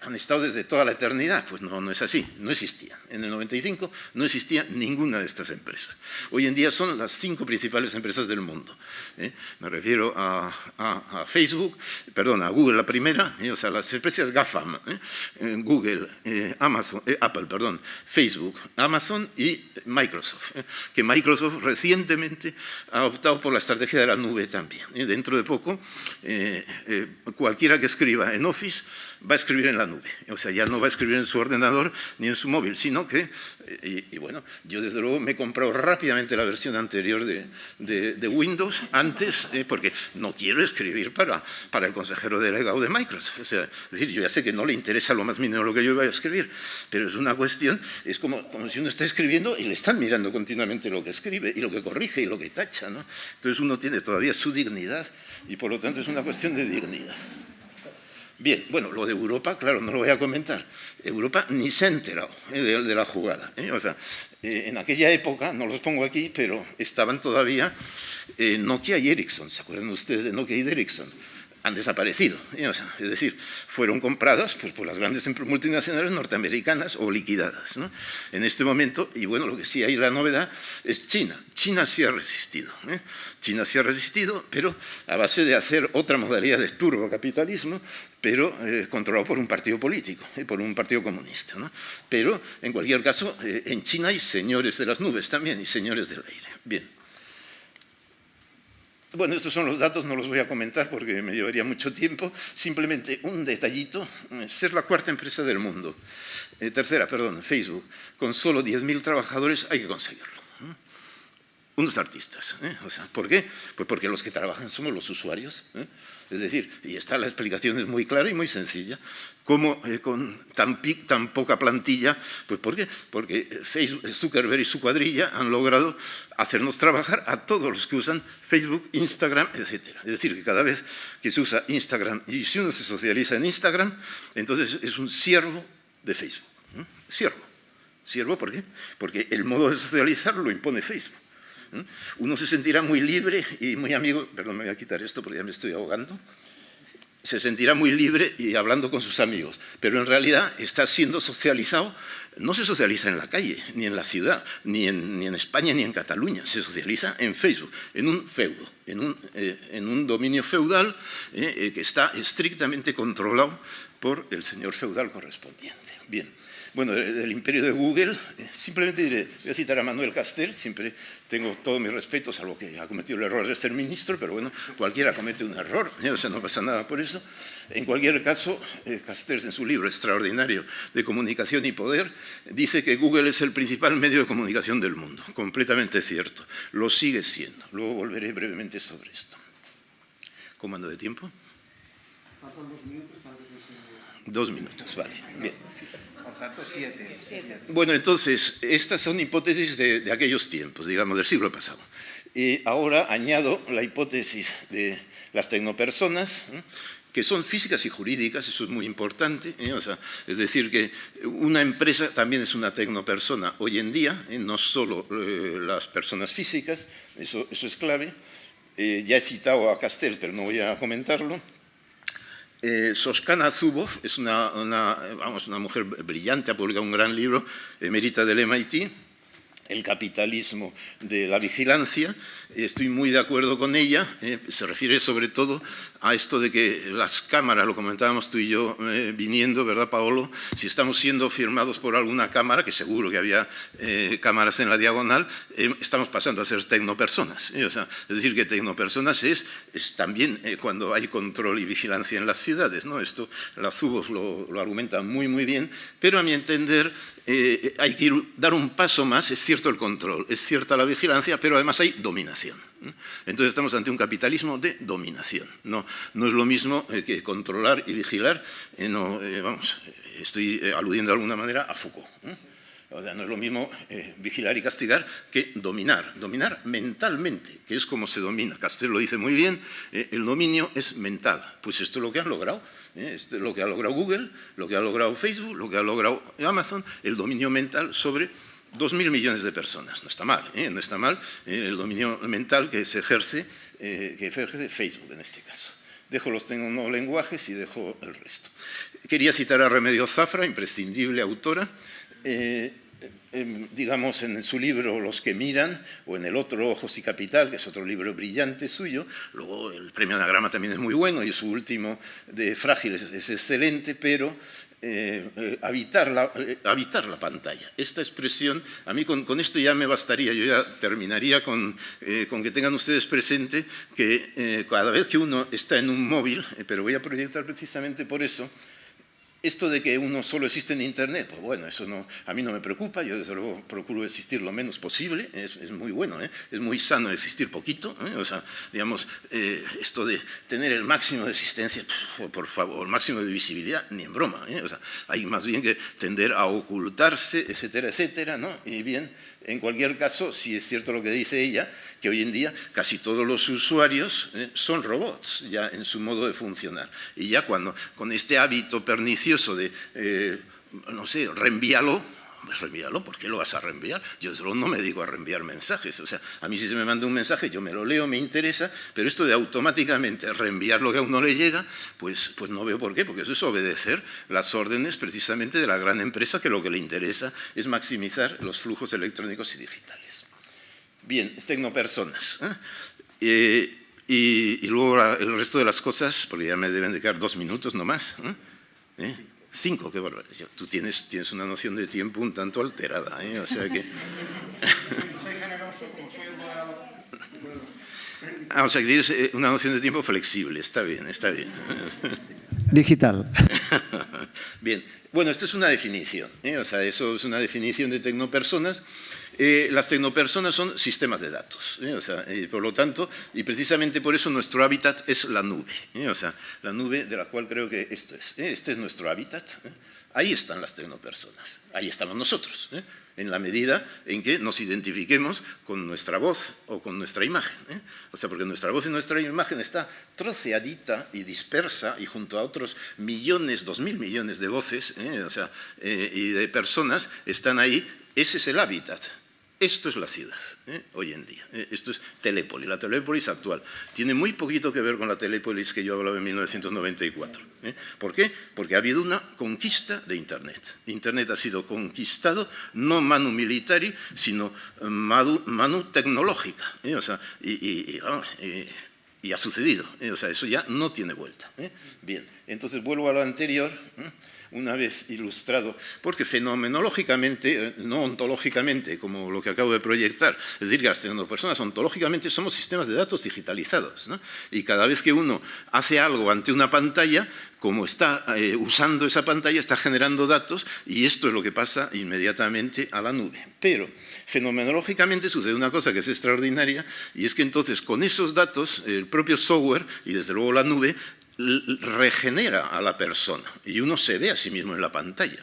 [SPEAKER 3] han estado desde toda la eternidad. Pues no es así, no existían. En el 95 no existía ninguna de estas empresas. Hoy en día son las 5 principales empresas del mundo. Me refiero a Facebook, perdón, a Google la primera, o sea, las empresas GAFAM, Google, Amazon, Apple, perdón, Facebook, Amazon y Microsoft, que Microsoft recientemente ha optado por la estrategia de la nube también. Dentro de poco, cualquiera que escriba en Office va a escribir en la nube. O sea, ya no va a escribir en su ordenador ni en su móvil, sino que, y bueno, yo desde luego me he comprado rápidamente la versión anterior de Windows antes, porque no quiero escribir para el consejero delegado de Microsoft. O sea, es decir, yo ya sé que no le interesa lo más mínimo lo que yo voy a escribir, pero es una cuestión, es como si uno está escribiendo y le están mirando continuamente lo que escribe y lo que corrige y lo que tacha, ¿no? Entonces uno tiene todavía su dignidad y por lo tanto es una cuestión de dignidad. Bien, bueno, lo de Europa, claro, no lo voy a comentar. Europa ni se ha enterado de la jugada. O sea, en aquella época, no los pongo aquí, pero estaban todavía Nokia y Ericsson. ¿Se acuerdan ustedes de Nokia y de Ericsson? Han desaparecido. O sea, es decir, fueron compradas pues, por las grandes multinacionales norteamericanas o liquidadas, ¿no? En este momento, y bueno, lo que sí hay la novedad es China. China sí ha resistido. China sí ha resistido, pero a base de hacer otra modalidad de turbocapitalismo, pero controlado por un partido político, por un partido comunista, ¿no? Pero, en cualquier caso, en China hay señores de las nubes también y señores del aire. Bien. Bueno, estos son los datos, no los voy a comentar porque me llevaría mucho tiempo. Simplemente un detallito, ser la 4ª empresa del mundo. Tercera, perdón, Facebook. Con solo 10.000 trabajadores hay que conseguirlo. Unos artistas. O sea, ¿por qué? Pues porque los que trabajan somos los usuarios. Es decir, y esta la explicación es muy clara y muy sencilla. ¿Cómo con tan poca plantilla? Pues ¿por qué? Porque Facebook, Zuckerberg y su cuadrilla han logrado hacernos trabajar a todos los que usan Facebook, Instagram, etc. Es decir, que cada vez que se usa Instagram y si uno se socializa en Instagram, entonces es un siervo de Facebook. Siervo. ¿Siervo por qué? Porque el modo de socializar lo impone Facebook. Uno se sentirá muy libre y muy amigo, perdón, me voy a quitar esto porque ya me estoy ahogando, se sentirá muy libre y hablando con sus amigos, pero en realidad está siendo socializado, no se socializa en la calle, ni en la ciudad, ni en España, ni en Cataluña, se socializa en Facebook, en un feudo, en un dominio feudal que está estrictamente controlado por el señor feudal correspondiente. Bien. Bueno, del imperio de Google, simplemente diré, voy a citar a Manuel Castells, siempre tengo todo mi respeto, salvo que ha cometido el error de ser ministro, pero bueno, cualquiera comete un error, o sea, no pasa nada por eso. En cualquier caso, Castells en su libro extraordinario de Comunicación y Poder, dice que Google es el principal medio de comunicación del mundo, completamente cierto, lo sigue siendo. Luego volveré brevemente sobre esto. ¿Cómo ando de tiempo?
[SPEAKER 2] Faltan 2 minutos para que
[SPEAKER 3] 2 minutos, vale, bien.
[SPEAKER 4] Por tanto, 7.
[SPEAKER 3] Bueno, entonces, estas son hipótesis de aquellos tiempos, digamos, del siglo pasado. Y ahora añado la hipótesis de las tecnopersonas, que son físicas y jurídicas, eso es muy importante. O sea, es decir, que una empresa también es una tecnopersona hoy en día, no solo las personas físicas, eso es clave. Ya he citado a Castells, pero no voy a comentarlo. Shoshana Zuboff es una mujer brillante, ha publicado un gran libro, emérita del MIT, El capitalismo de la vigilancia. Estoy muy de acuerdo con ella, se refiere sobre todo a esto de que las cámaras, lo comentábamos tú y yo viniendo, ¿verdad, Paolo? Si estamos siendo firmados por alguna cámara, que seguro que había cámaras en la diagonal, estamos pasando a ser tecnopersonas. O sea, es decir, que tecnopersonas es también cuando hay control y vigilancia en las ciudades, ¿no? Esto la Zuboff lo argumenta muy, muy bien, pero a mi entender hay que dar un paso más. Es cierto el control, es cierta la vigilancia, pero además hay dominación. Entonces estamos ante un capitalismo de dominación. No es lo mismo que controlar y vigilar. Estoy aludiendo de alguna manera a Foucault. O sea, no es lo mismo vigilar y castigar que dominar mentalmente, que es como se domina. Castells lo dice muy bien, el dominio es mental. Pues esto es lo que han logrado. Esto es lo que ha logrado Google, lo que ha logrado Facebook, lo que ha logrado Amazon, el dominio mental sobre 2.000 millones de personas. No está mal, no está mal el dominio mental que se ejerce Facebook en este caso. Dejo los tecnolenguajes y dejo el resto. Quería citar a Remedios Zafra, imprescindible autora, digamos, en su libro Los que miran, o en el otro Ojos y Capital, que es otro libro brillante suyo. Luego el premio Anagrama también es muy bueno y su último de Frágiles es excelente, pero habitar la pantalla. Esta expresión, a mí con esto ya me bastaría, yo ya terminaría con que tengan ustedes presente que cada vez que uno está en un móvil, pero voy a proyectar precisamente por eso, esto de que uno solo existe en Internet, pues bueno, eso no, a mí no me preocupa, yo desde luego procuro existir lo menos posible, es muy bueno, es muy sano existir poquito, o sea, digamos, esto de tener el máximo de existencia, por favor, el máximo de visibilidad, ni en broma, o sea, hay más bien que tender a ocultarse, etcétera, etcétera, ¿no? Y bien, en cualquier caso, sí es cierto lo que dice ella, que hoy en día casi todos los usuarios son robots ya en su modo de funcionar. Y ya cuando con este hábito pernicioso de, no sé, reenvíalo, ¿por qué lo vas a reenviar? Yo desde luego no me dedico a reenviar mensajes. O sea, a mí si se me manda un mensaje, yo me lo leo, me interesa, pero esto de automáticamente reenviar lo que a uno le llega, pues no veo por qué, porque eso es obedecer las órdenes precisamente de la gran empresa, que lo que le interesa es maximizar los flujos electrónicos y digitales. Bien, tecnopersonas. Y luego el resto de las cosas, porque ya me deben de quedar 2 minutos nomás. 5, qué barbaridad. Tú tienes una noción de tiempo un tanto alterada, o sea que...
[SPEAKER 4] Soy generoso, como soy el moderador.
[SPEAKER 3] O sea que tienes una noción de tiempo flexible, está bien, está bien.
[SPEAKER 2] Digital.
[SPEAKER 3] Bien, bueno, esto es una definición, o sea, eso es una definición de tecnopersonas. Las tecnopersonas son sistemas de datos, o sea, por lo tanto, y precisamente por eso nuestro hábitat es la nube, o sea, la nube de la cual creo que esto es, este es nuestro hábitat, ahí están las tecnopersonas, ahí estamos nosotros, en la medida en que nos identifiquemos con nuestra voz o con nuestra imagen, o sea, porque nuestra voz y nuestra imagen está troceadita y dispersa y junto a otros millones, 2.000 millones de voces, o sea, y de personas están ahí. Ese es el hábitat. Esto es la ciudad, hoy en día. Esto es Telépolis, la Telépolis actual. Tiene muy poquito que ver con la Telépolis que yo hablaba en 1994. ¿Por qué? Porque ha habido una conquista de Internet. Internet ha sido conquistado no manu militari, sino manu tecnológica. O sea, y ha sucedido. O sea, eso ya no tiene vuelta. Bien, entonces vuelvo a lo anterior. Una vez ilustrado, porque fenomenológicamente, no ontológicamente, como lo que acabo de proyectar, es decir, que las tecnopersonas ontológicamente somos sistemas de datos digitalizados, ¿no? Y cada vez que uno hace algo ante una pantalla, como está usando esa pantalla, está generando datos, y esto es lo que pasa inmediatamente a la nube. Pero fenomenológicamente sucede una cosa que es extraordinaria, y es que entonces con esos datos, el propio software, y desde luego la nube, regenera a la persona y uno se ve a sí mismo en la pantalla.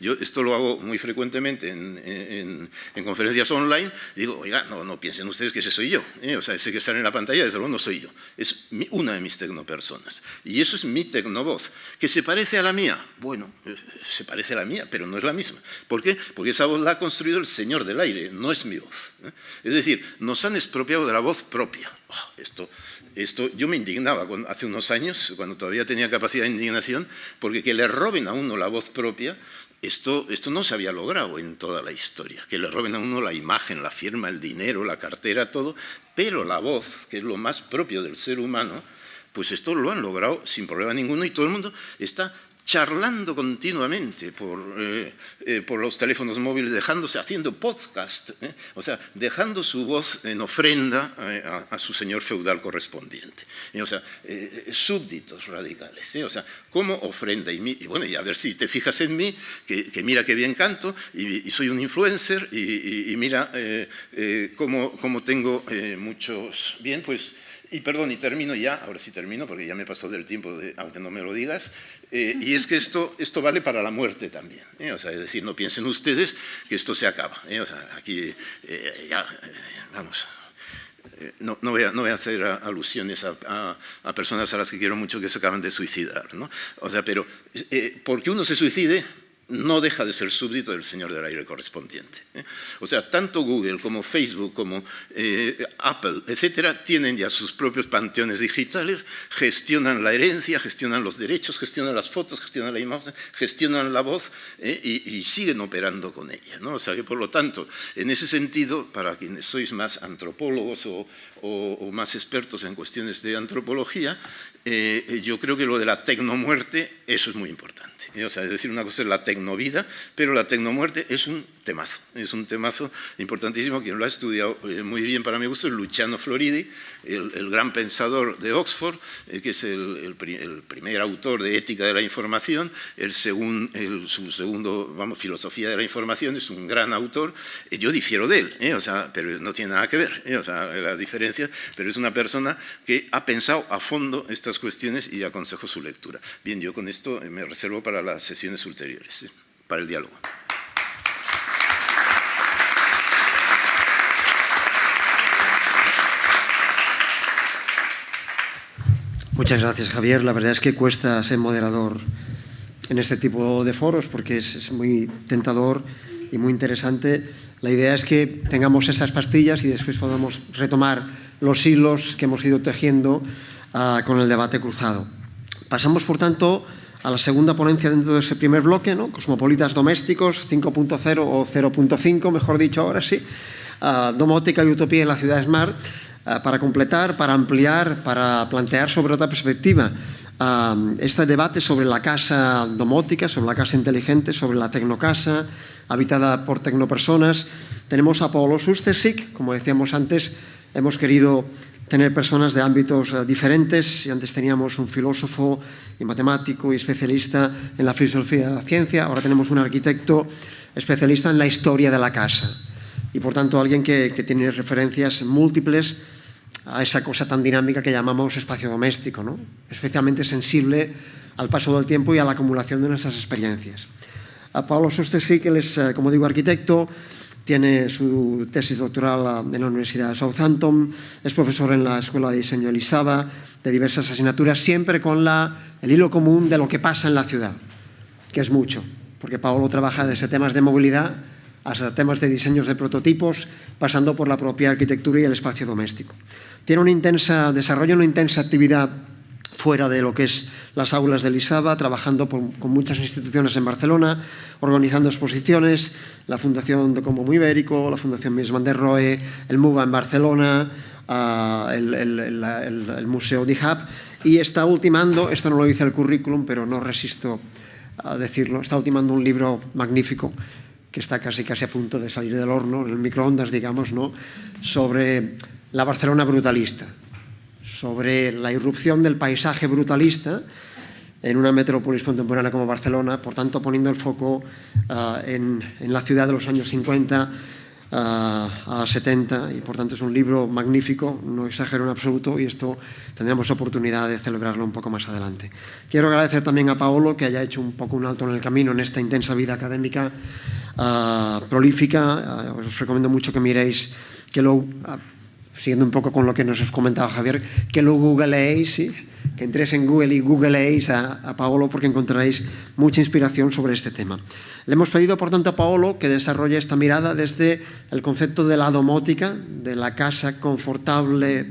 [SPEAKER 3] Yo esto lo hago muy frecuentemente en conferencias online. Digo, oiga, no piensen ustedes que ese soy yo. O sea, ese que sale en la pantalla, desde luego no soy yo. Es una de mis tecnopersonas. Y eso es mi tecnovoz. ¿Que se parece a la mía? Bueno, se parece a la mía, pero no es la misma. ¿Por qué? Porque esa voz la ha construido el señor del aire, no es mi voz. Es decir, nos han expropiado de la voz propia. Esto yo me indignaba hace unos años, cuando todavía tenía capacidad de indignación, porque que le roben a uno la voz propia, esto no se había logrado en toda la historia. Que le roben a uno la imagen, la firma, el dinero, la cartera, todo, pero la voz, que es lo más propio del ser humano, pues esto lo han logrado sin problema ninguno y todo el mundo está charlando continuamente por los teléfonos móviles, haciendo podcast, o sea, dejando su voz en ofrenda a su señor feudal correspondiente. O sea, súbditos radicales, o sea, como ofrenda. Y bueno, y a ver si te fijas en mí, que mira qué bien canto, y soy un influencer, y mira cómo tengo muchos... Bien, pues... Y perdón, y termino ya, ahora sí termino, porque ya me pasó del tiempo, aunque no me lo digas, y es que esto vale para la muerte también, o sea, es decir, no piensen ustedes que esto se acaba, o sea, aquí ya, vamos, no voy a hacer alusiones a personas a las que quiero mucho que se acaban de suicidar, ¿no? O sea, pero porque uno se suicide, no deja de ser súbdito del señor del aire correspondiente. O sea, tanto Google como Facebook, como Apple, etcétera, tienen ya sus propios panteones digitales, gestionan la herencia, gestionan los derechos, gestionan las fotos, gestionan la imagen, gestionan la voz y siguen operando con ella, ¿no? O sea que, por lo tanto, en ese sentido, para quienes sois más antropólogos o más expertos en cuestiones de antropología, yo creo que lo de la tecnomuerte, eso es muy importante. O sea, es decir, una cosa es la tecnovida, pero la tecnomuerte es un temazo importantísimo. Quien lo ha estudiado muy bien para mi gusto es Luciano Floridi, el gran pensador de Oxford, que es el primer autor de Ética de la Información, su segundo, Filosofía de la Información, es un gran autor. Yo difiero de él, o sea, pero no tiene nada que ver, o sea, las diferencias, pero es una persona que ha pensado a fondo estas cuestiones y aconsejo su lectura. Bien, yo con esto me reservo para las sesiones ulteriores, para el diálogo.
[SPEAKER 2] Muchas gracias, Javier. La verdad es que cuesta ser moderador en este tipo de foros porque es muy tentador y muy interesante. La idea es que tengamos esas pastillas y después podamos retomar los hilos que hemos ido tejiendo con el debate cruzado. Pasamos, por tanto, a la segunda ponencia dentro de ese primer bloque, ¿no? Cosmopolitas domésticos 5.0 o 0.5, mejor dicho ahora sí. Domótica y utopía en la ciudad smart. Para completar, para ampliar, para plantear sobre otra perspectiva este debate sobre la casa domótica, sobre la casa inteligente, sobre la tecnocasa habitada por tecnopersonas. Tenemos a Paolo Susteric, como decíamos antes, hemos querido tener personas de ámbitos diferentes y antes teníamos un filósofo y matemático y especialista en la filosofía de la ciencia, ahora tenemos un arquitecto especialista en la historia de la casa y por tanto alguien que tiene referencias múltiples a esa cosa tan dinámica que llamamos espacio doméstico, ¿no? Especialmente sensible al paso del tiempo y a la acumulación de nuestras experiencias. A Paolo Susteric, él es, como digo, arquitecto, tiene su tesis doctoral en la Universidad de Southampton, es profesor en la Escuela de Diseño Elisava, de diversas asignaturas, siempre con el hilo común de lo que pasa en la ciudad, que es mucho, porque Paolo trabaja desde temas de movilidad hasta temas de diseños de prototipos, pasando por la propia arquitectura y el espacio doméstico. Desarrolla una intensa actividad fuera de lo que es las aulas de Elisava, trabajando con muchas instituciones en Barcelona, organizando exposiciones, la Fundación de Como Ibérico, la Fundación Mies van der Rohe, el MUVA en Barcelona, el Museo d'IHAB, y está ultimando, esto no lo dice el currículum, pero no resisto a decirlo, está ultimando un libro magnífico, que está casi a punto de salir del horno, en el microondas, digamos, ¿no?, sobre la Barcelona brutalista, sobre la irrupción del paisaje brutalista en una metrópolis contemporánea como Barcelona, por tanto poniendo el foco en la ciudad de los años 50 a 70, y por tanto es un libro magnífico, no exagero en absoluto, y esto tendremos oportunidad de celebrarlo un poco más adelante. Quiero agradecer también a Paolo que haya hecho un poco un alto en el camino en esta intensa vida académica prolífica. Os recomiendo mucho que miréis, siguiendo un poco con lo que nos comentaba Javier, que lo googleéis, ¿sí?, que entréis en Google y googleéis a Paolo, porque encontraréis mucha inspiración sobre este tema. Le hemos pedido, por tanto, a Paolo que desarrolle esta mirada desde el concepto de la domótica, de la casa confortable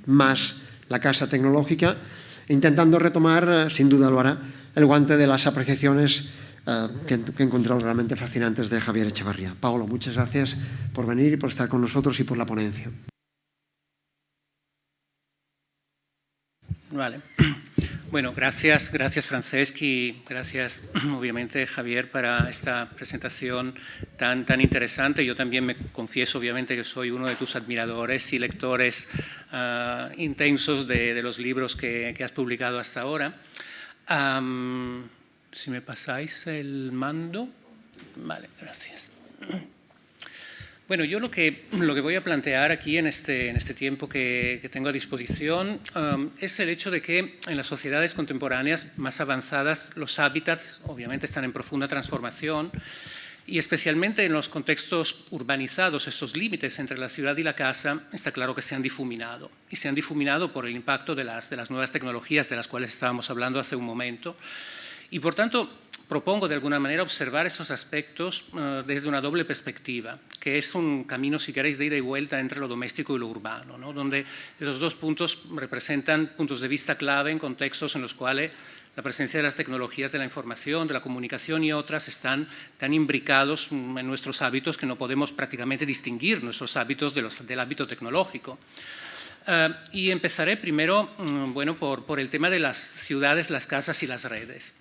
[SPEAKER 2] más la casa tecnológica, intentando retomar, sin duda lo hará, el guante de las apreciaciones que he encontrado realmente fascinantes de Javier Echevarría. Paolo, muchas gracias por venir y por estar con nosotros y por la ponencia.
[SPEAKER 5] Vale. Bueno, gracias Francesc y gracias obviamente Javier para esta presentación tan interesante. Yo también me confieso obviamente que soy uno de tus admiradores y lectores intensos de los libros que has publicado hasta ahora. Si me pasáis el mando. Vale, gracias. Bueno, yo lo que voy a plantear aquí en este tiempo que tengo a disposición es el hecho de que en las sociedades contemporáneas más avanzadas los hábitats obviamente están en profunda transformación y especialmente en los contextos urbanizados estos límites entre la ciudad y la casa está claro que se han difuminado y se han difuminado por el impacto de las nuevas tecnologías de las cuales estábamos hablando hace un momento y por tanto propongo de alguna manera observar esos aspectos desde una doble perspectiva, que es un camino, si queréis, de ida y vuelta entre lo doméstico y lo urbano, ¿no? Donde esos dos puntos representan puntos de vista clave en contextos en los cuales la presencia de las tecnologías de la información, de la comunicación y otras están tan imbricados en nuestros hábitos que no podemos prácticamente distinguir nuestros hábitos del hábito tecnológico. Y empezaré primero bueno, por el tema de las ciudades, las casas y las redes.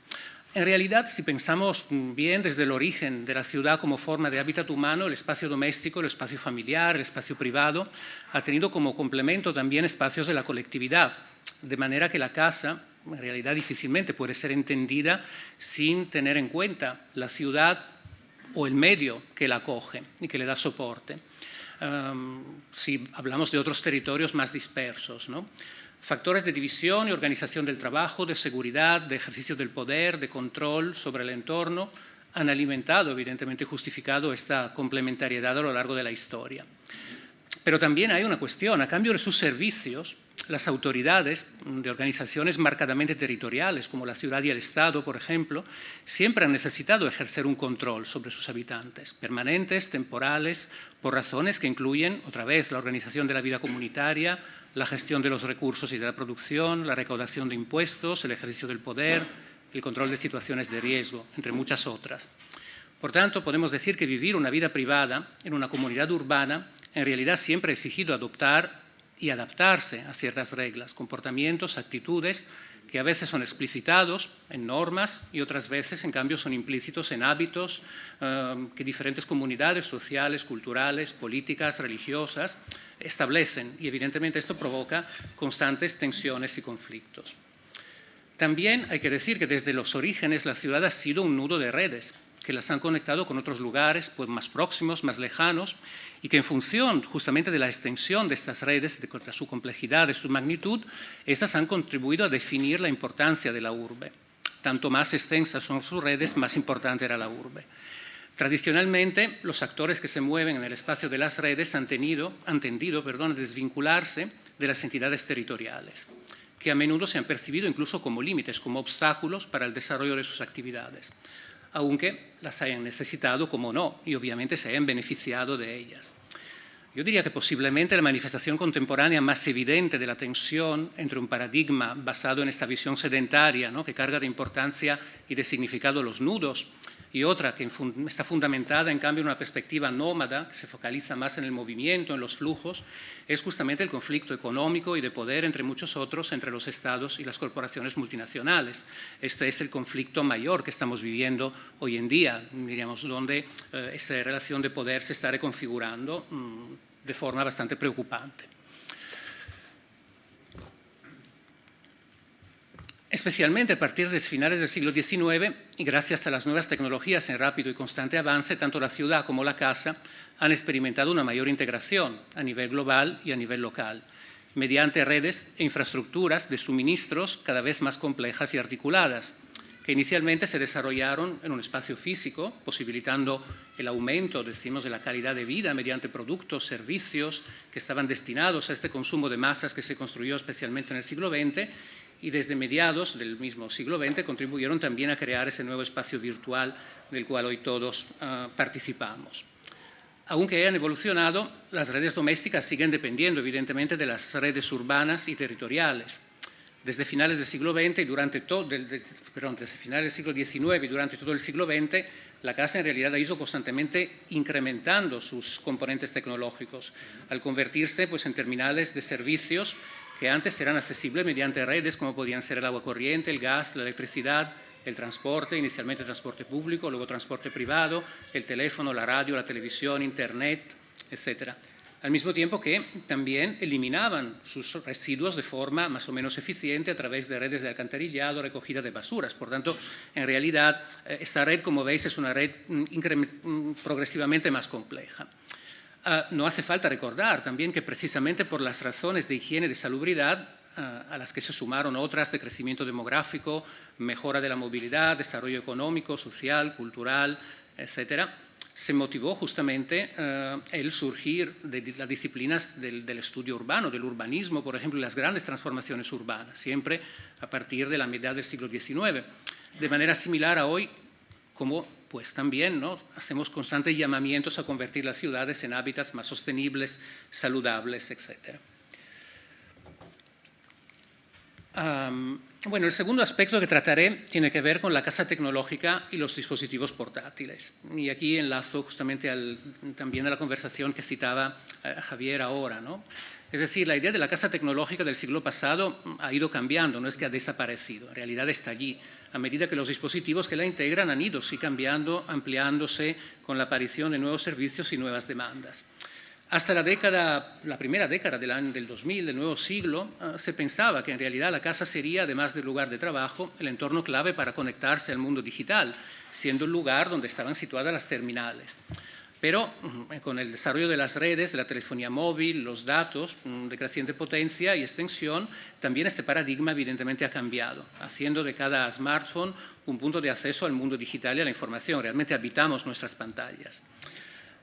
[SPEAKER 5] En realidad, si pensamos bien desde el origen de la ciudad como forma de hábitat humano, el espacio doméstico, el espacio familiar, el espacio privado, ha tenido como complemento también espacios de la colectividad, de manera que la casa en realidad difícilmente puede ser entendida sin tener en cuenta la ciudad o el medio que la acoge y que le da soporte. Si hablamos de otros territorios más dispersos, ¿no? Factores de división y organización del trabajo, de seguridad, de ejercicio del poder, de control sobre el entorno, han alimentado, evidentemente, y justificado esta complementariedad a lo largo de la historia. Pero también hay una cuestión: a cambio de sus servicios, las autoridades de organizaciones marcadamente territoriales, como la ciudad y el Estado, por ejemplo, siempre han necesitado ejercer un control sobre sus habitantes, permanentes, temporales, por razones que incluyen, otra vez, la organización de la vida comunitaria, la gestión de los recursos y de la producción, la recaudación de impuestos, el ejercicio del poder, el control de situaciones de riesgo, entre muchas otras. Por tanto, podemos decir que vivir una vida privada en una comunidad urbana en realidad siempre ha exigido adoptar y adaptarse a ciertas reglas, comportamientos, actitudes que a veces son explicitados en normas y otras veces, en cambio, son implícitos en hábitos que diferentes comunidades sociales, culturales, políticas, religiosas establecen, y evidentemente esto provoca constantes tensiones y conflictos. También hay que decir que desde los orígenes la ciudad ha sido un nudo de redes que las han conectado con otros lugares pues, más próximos, más lejanos, y que en función justamente de la extensión de estas redes, de su complejidad, de su magnitud, estas han contribuido a definir la importancia de la urbe. Tanto más extensas son sus redes, más importante era la urbe. Tradicionalmente, los actores que se mueven en el espacio de las redes han tendido a desvincularse de las entidades territoriales, que a menudo se han percibido incluso como límites, como obstáculos para el desarrollo de sus actividades, aunque las hayan necesitado, como no, y obviamente se hayan beneficiado de ellas. Yo diría que posiblemente la manifestación contemporánea más evidente de la tensión entre un paradigma basado en esta visión sedentaria, ¿no?, que carga de importancia y de significado los nudos, y otra que está fundamentada, en cambio, en una perspectiva nómada, que se focaliza más en el movimiento, en los flujos, es justamente el conflicto económico y de poder, entre muchos otros, entre los estados y las corporaciones multinacionales. Este es el conflicto mayor que estamos viviendo hoy en día, diríamos, donde esa relación de poder se está reconfigurando de forma bastante preocupante. Especialmente a partir de finales del siglo XIX, y gracias a las nuevas tecnologías en rápido y constante avance, tanto la ciudad como la casa han experimentado una mayor integración a nivel global y a nivel local, mediante redes e infraestructuras de suministros cada vez más complejas y articuladas, que inicialmente se desarrollaron en un espacio físico, posibilitando el aumento, decimos, de la calidad de vida mediante productos, servicios que estaban destinados a este consumo de masas que se construyó especialmente en el siglo XX, y desde mediados del mismo siglo XX contribuyeron también a crear ese nuevo espacio virtual del cual hoy todos participamos. Aunque hayan evolucionado, las redes domésticas siguen dependiendo evidentemente de las redes urbanas y territoriales. Desde finales del siglo XX y desde finales del siglo XIX y durante todo el siglo XX, la casa en realidad ha ido constantemente incrementando sus componentes tecnológicos, al convertirse pues, en terminales de servicios que antes eran accesibles mediante redes como podían ser el agua corriente, el gas, la electricidad, el transporte, inicialmente transporte público, luego transporte privado, el teléfono, la radio, la televisión, internet, etc. Al mismo tiempo que también eliminaban sus residuos de forma más o menos eficiente a través de redes de alcantarillado, recogida de basuras. Por tanto, en realidad, esta red, como veis, es una red progresivamente más compleja. No hace falta recordar también que precisamente por las razones de higiene y de salubridad, a las que se sumaron otras de crecimiento demográfico, mejora de la movilidad, desarrollo económico, social, cultural, etcétera, se motivó justamente el surgir de las disciplinas del estudio urbano, del urbanismo, por ejemplo, y las grandes transformaciones urbanas, siempre a partir de la mitad del siglo XIX. De manera similar a hoy, como pues también, ¿no?, hacemos constantes llamamientos a convertir las ciudades en hábitats más sostenibles, saludables, etc. Bueno, el segundo aspecto que trataré tiene que ver con la casa tecnológica y los dispositivos portátiles. Y aquí enlazo justamente también a la conversación que citaba Javier ahora, ¿no? Es decir, la idea de la casa tecnológica del siglo pasado ha ido cambiando, no es que ha desaparecido, en realidad está allí. A medida que los dispositivos que la integran han ido sí cambiando, ampliándose con la aparición de nuevos servicios y nuevas demandas. Hasta la primera década del 2000, del nuevo siglo, se pensaba que en realidad la casa sería, además del lugar de trabajo, el entorno clave para conectarse al mundo digital, siendo el lugar donde estaban situadas las terminales. Pero con el desarrollo de las redes, de la telefonía móvil, los datos de creciente potencia y extensión, también este paradigma evidentemente ha cambiado, haciendo de cada smartphone un punto de acceso al mundo digital y a la información. Realmente habitamos nuestras pantallas.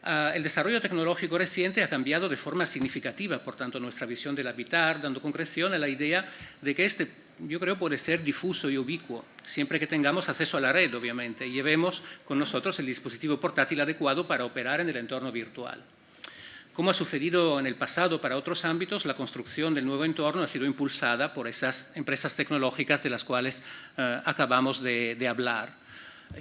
[SPEAKER 5] El desarrollo tecnológico reciente ha cambiado de forma significativa, por tanto, nuestra visión del habitar, dando concreción a la idea de que yo creo, puede ser difuso y ubicuo, siempre que tengamos acceso a la red, obviamente, y llevemos con nosotros el dispositivo portátil adecuado para operar en el entorno virtual. Como ha sucedido en el pasado para otros ámbitos, la construcción del nuevo entorno ha sido impulsada por esas empresas tecnológicas de las cuales acabamos de hablar.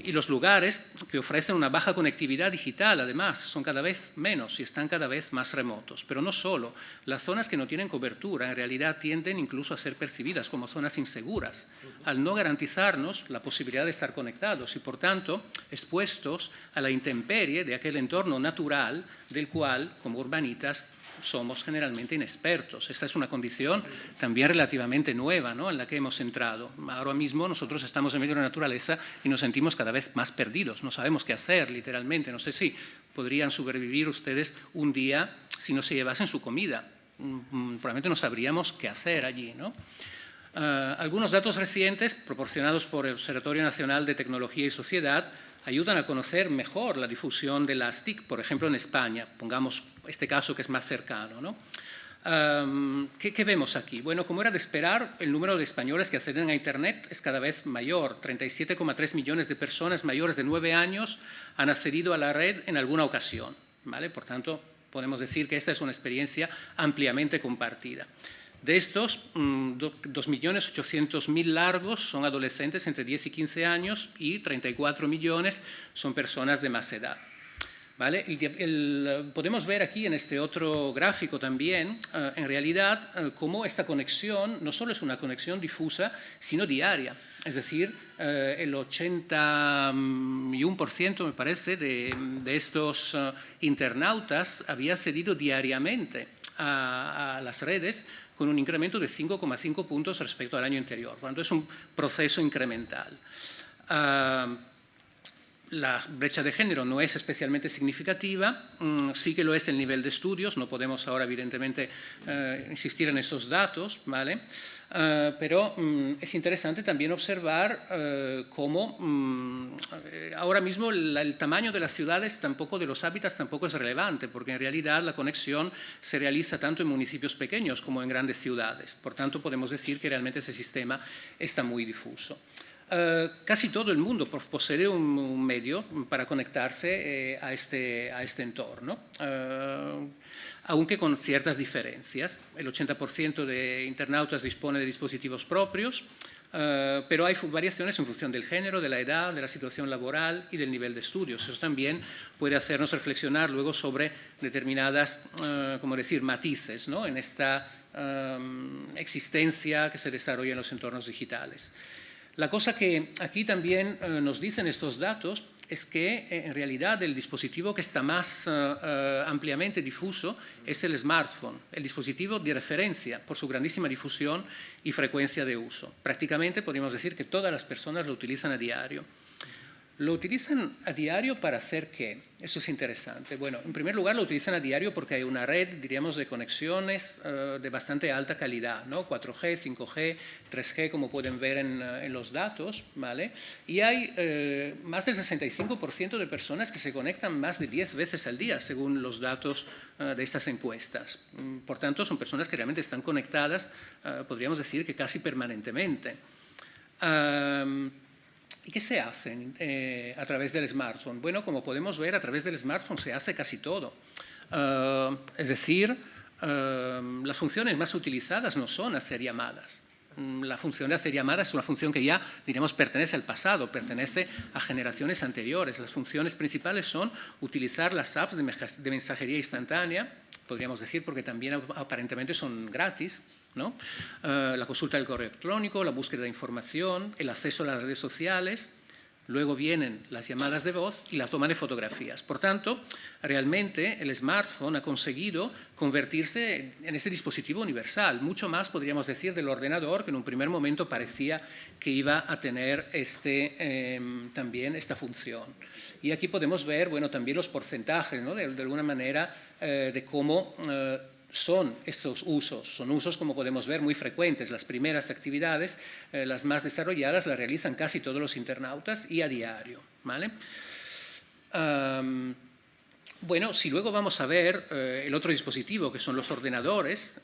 [SPEAKER 5] Y los lugares que ofrecen una baja conectividad digital, además, son cada vez menos y están cada vez más remotos. Pero no solo, las zonas que no tienen cobertura en realidad tienden incluso a ser percibidas como zonas inseguras, al no garantizarnos la posibilidad de estar conectados y, por tanto, expuestos a la intemperie de aquel entorno natural del cual, como urbanitas, somos generalmente inexpertos. Esta es una condición también relativamente nueva, ¿no?, en la que hemos entrado. Ahora mismo nosotros estamos en medio de la naturaleza y nos sentimos cada vez más perdidos. No sabemos qué hacer, literalmente. No sé si podrían sobrevivir ustedes un día si no se llevasen su comida. Probablemente no sabríamos qué hacer allí, ¿no? Algunos datos recientes proporcionados por el Observatorio Nacional de Tecnología y Sociedad ayudan a conocer mejor la difusión de las TIC, por ejemplo, en España. Pongamos este caso que es más cercano, ¿no? ¿Qué vemos aquí? Bueno, como era de esperar, el número de españoles que acceden a Internet es cada vez mayor. 37,3 millones de personas mayores de 9 años han accedido a la red en alguna ocasión, ¿vale? Por tanto, podemos decir que esta es una experiencia ampliamente compartida. De estos, 2.800.000 largos son adolescentes entre 10 y 15 años y 34 millones son personas de más edad. ¿Vale? Podemos ver aquí en este otro gráfico también, en realidad, cómo esta conexión no solo es una conexión difusa, sino diaria. Es decir, el 81%, me parece, de estos internautas había accedido diariamente a las redes con un incremento de 5,5 puntos respecto al año anterior. Por lo tanto, es un proceso incremental. La brecha de género no es especialmente significativa, sí que lo es el nivel de estudios, no podemos ahora evidentemente insistir en esos datos, ¿vale? Pero es interesante también observar cómo ahora mismo el tamaño de las ciudades, de los hábitats, tampoco es relevante, porque en realidad la conexión se realiza tanto en municipios pequeños como en grandes ciudades. Por tanto, podemos decir que realmente ese sistema está muy difuso. Casi todo el mundo posee un medio para conectarse a este entorno, aunque con ciertas diferencias. El 80% de internautas dispone de dispositivos propios, pero hay variaciones en función del género, de la edad, de la situación laboral y del nivel de estudios. Eso también puede hacernos reflexionar luego sobre determinadas, matices, ¿no?, en esta existencia que se desarrolla en los entornos digitales. La cosa que aquí también nos dicen estos datos es que en realidad el dispositivo que está más ampliamente difuso es el smartphone, el dispositivo de referencia por su grandísima difusión y frecuencia de uso. Prácticamente podríamos decir que todas las personas lo utilizan a diario. ¿Lo utilizan a diario para hacer qué? Eso es interesante. Bueno, en primer lugar lo utilizan a diario porque hay una red, diríamos, de conexiones de bastante alta calidad, ¿no? 4G, 5G, 3G, como pueden ver en los datos, ¿vale? Y hay más del 65% de personas que se conectan más de 10 veces al día, según los datos de estas encuestas. Por tanto, son personas que realmente están conectadas, podríamos decir que casi permanentemente. ¿Y qué se hace a través del smartphone? Bueno, como podemos ver, a través del smartphone se hace casi todo. Es decir, las funciones más utilizadas no son hacer llamadas. La función de hacer llamadas es una función que ya, diríamos, pertenece al pasado, pertenece a generaciones anteriores. Las funciones principales son utilizar las apps de mensajería instantánea, podríamos decir, porque también aparentemente son gratis, ¿no? La consulta del correo electrónico, la búsqueda de información, el acceso a las redes sociales. Luego vienen las llamadas de voz y las tomas de fotografías. Por tanto, realmente el smartphone ha conseguido convertirse en ese dispositivo universal, mucho más, podríamos decir, del ordenador, que en un primer momento parecía que iba a tener también esta función. Y aquí podemos ver, bueno, también los porcentajes, ¿no? de alguna manera, de cómo son estos usos. Son usos, como podemos ver, muy frecuentes. Las primeras actividades, las más desarrolladas, las realizan casi todos los internautas y a diario, ¿vale? Bueno, si luego vamos a ver el otro dispositivo, que son los ordenadores,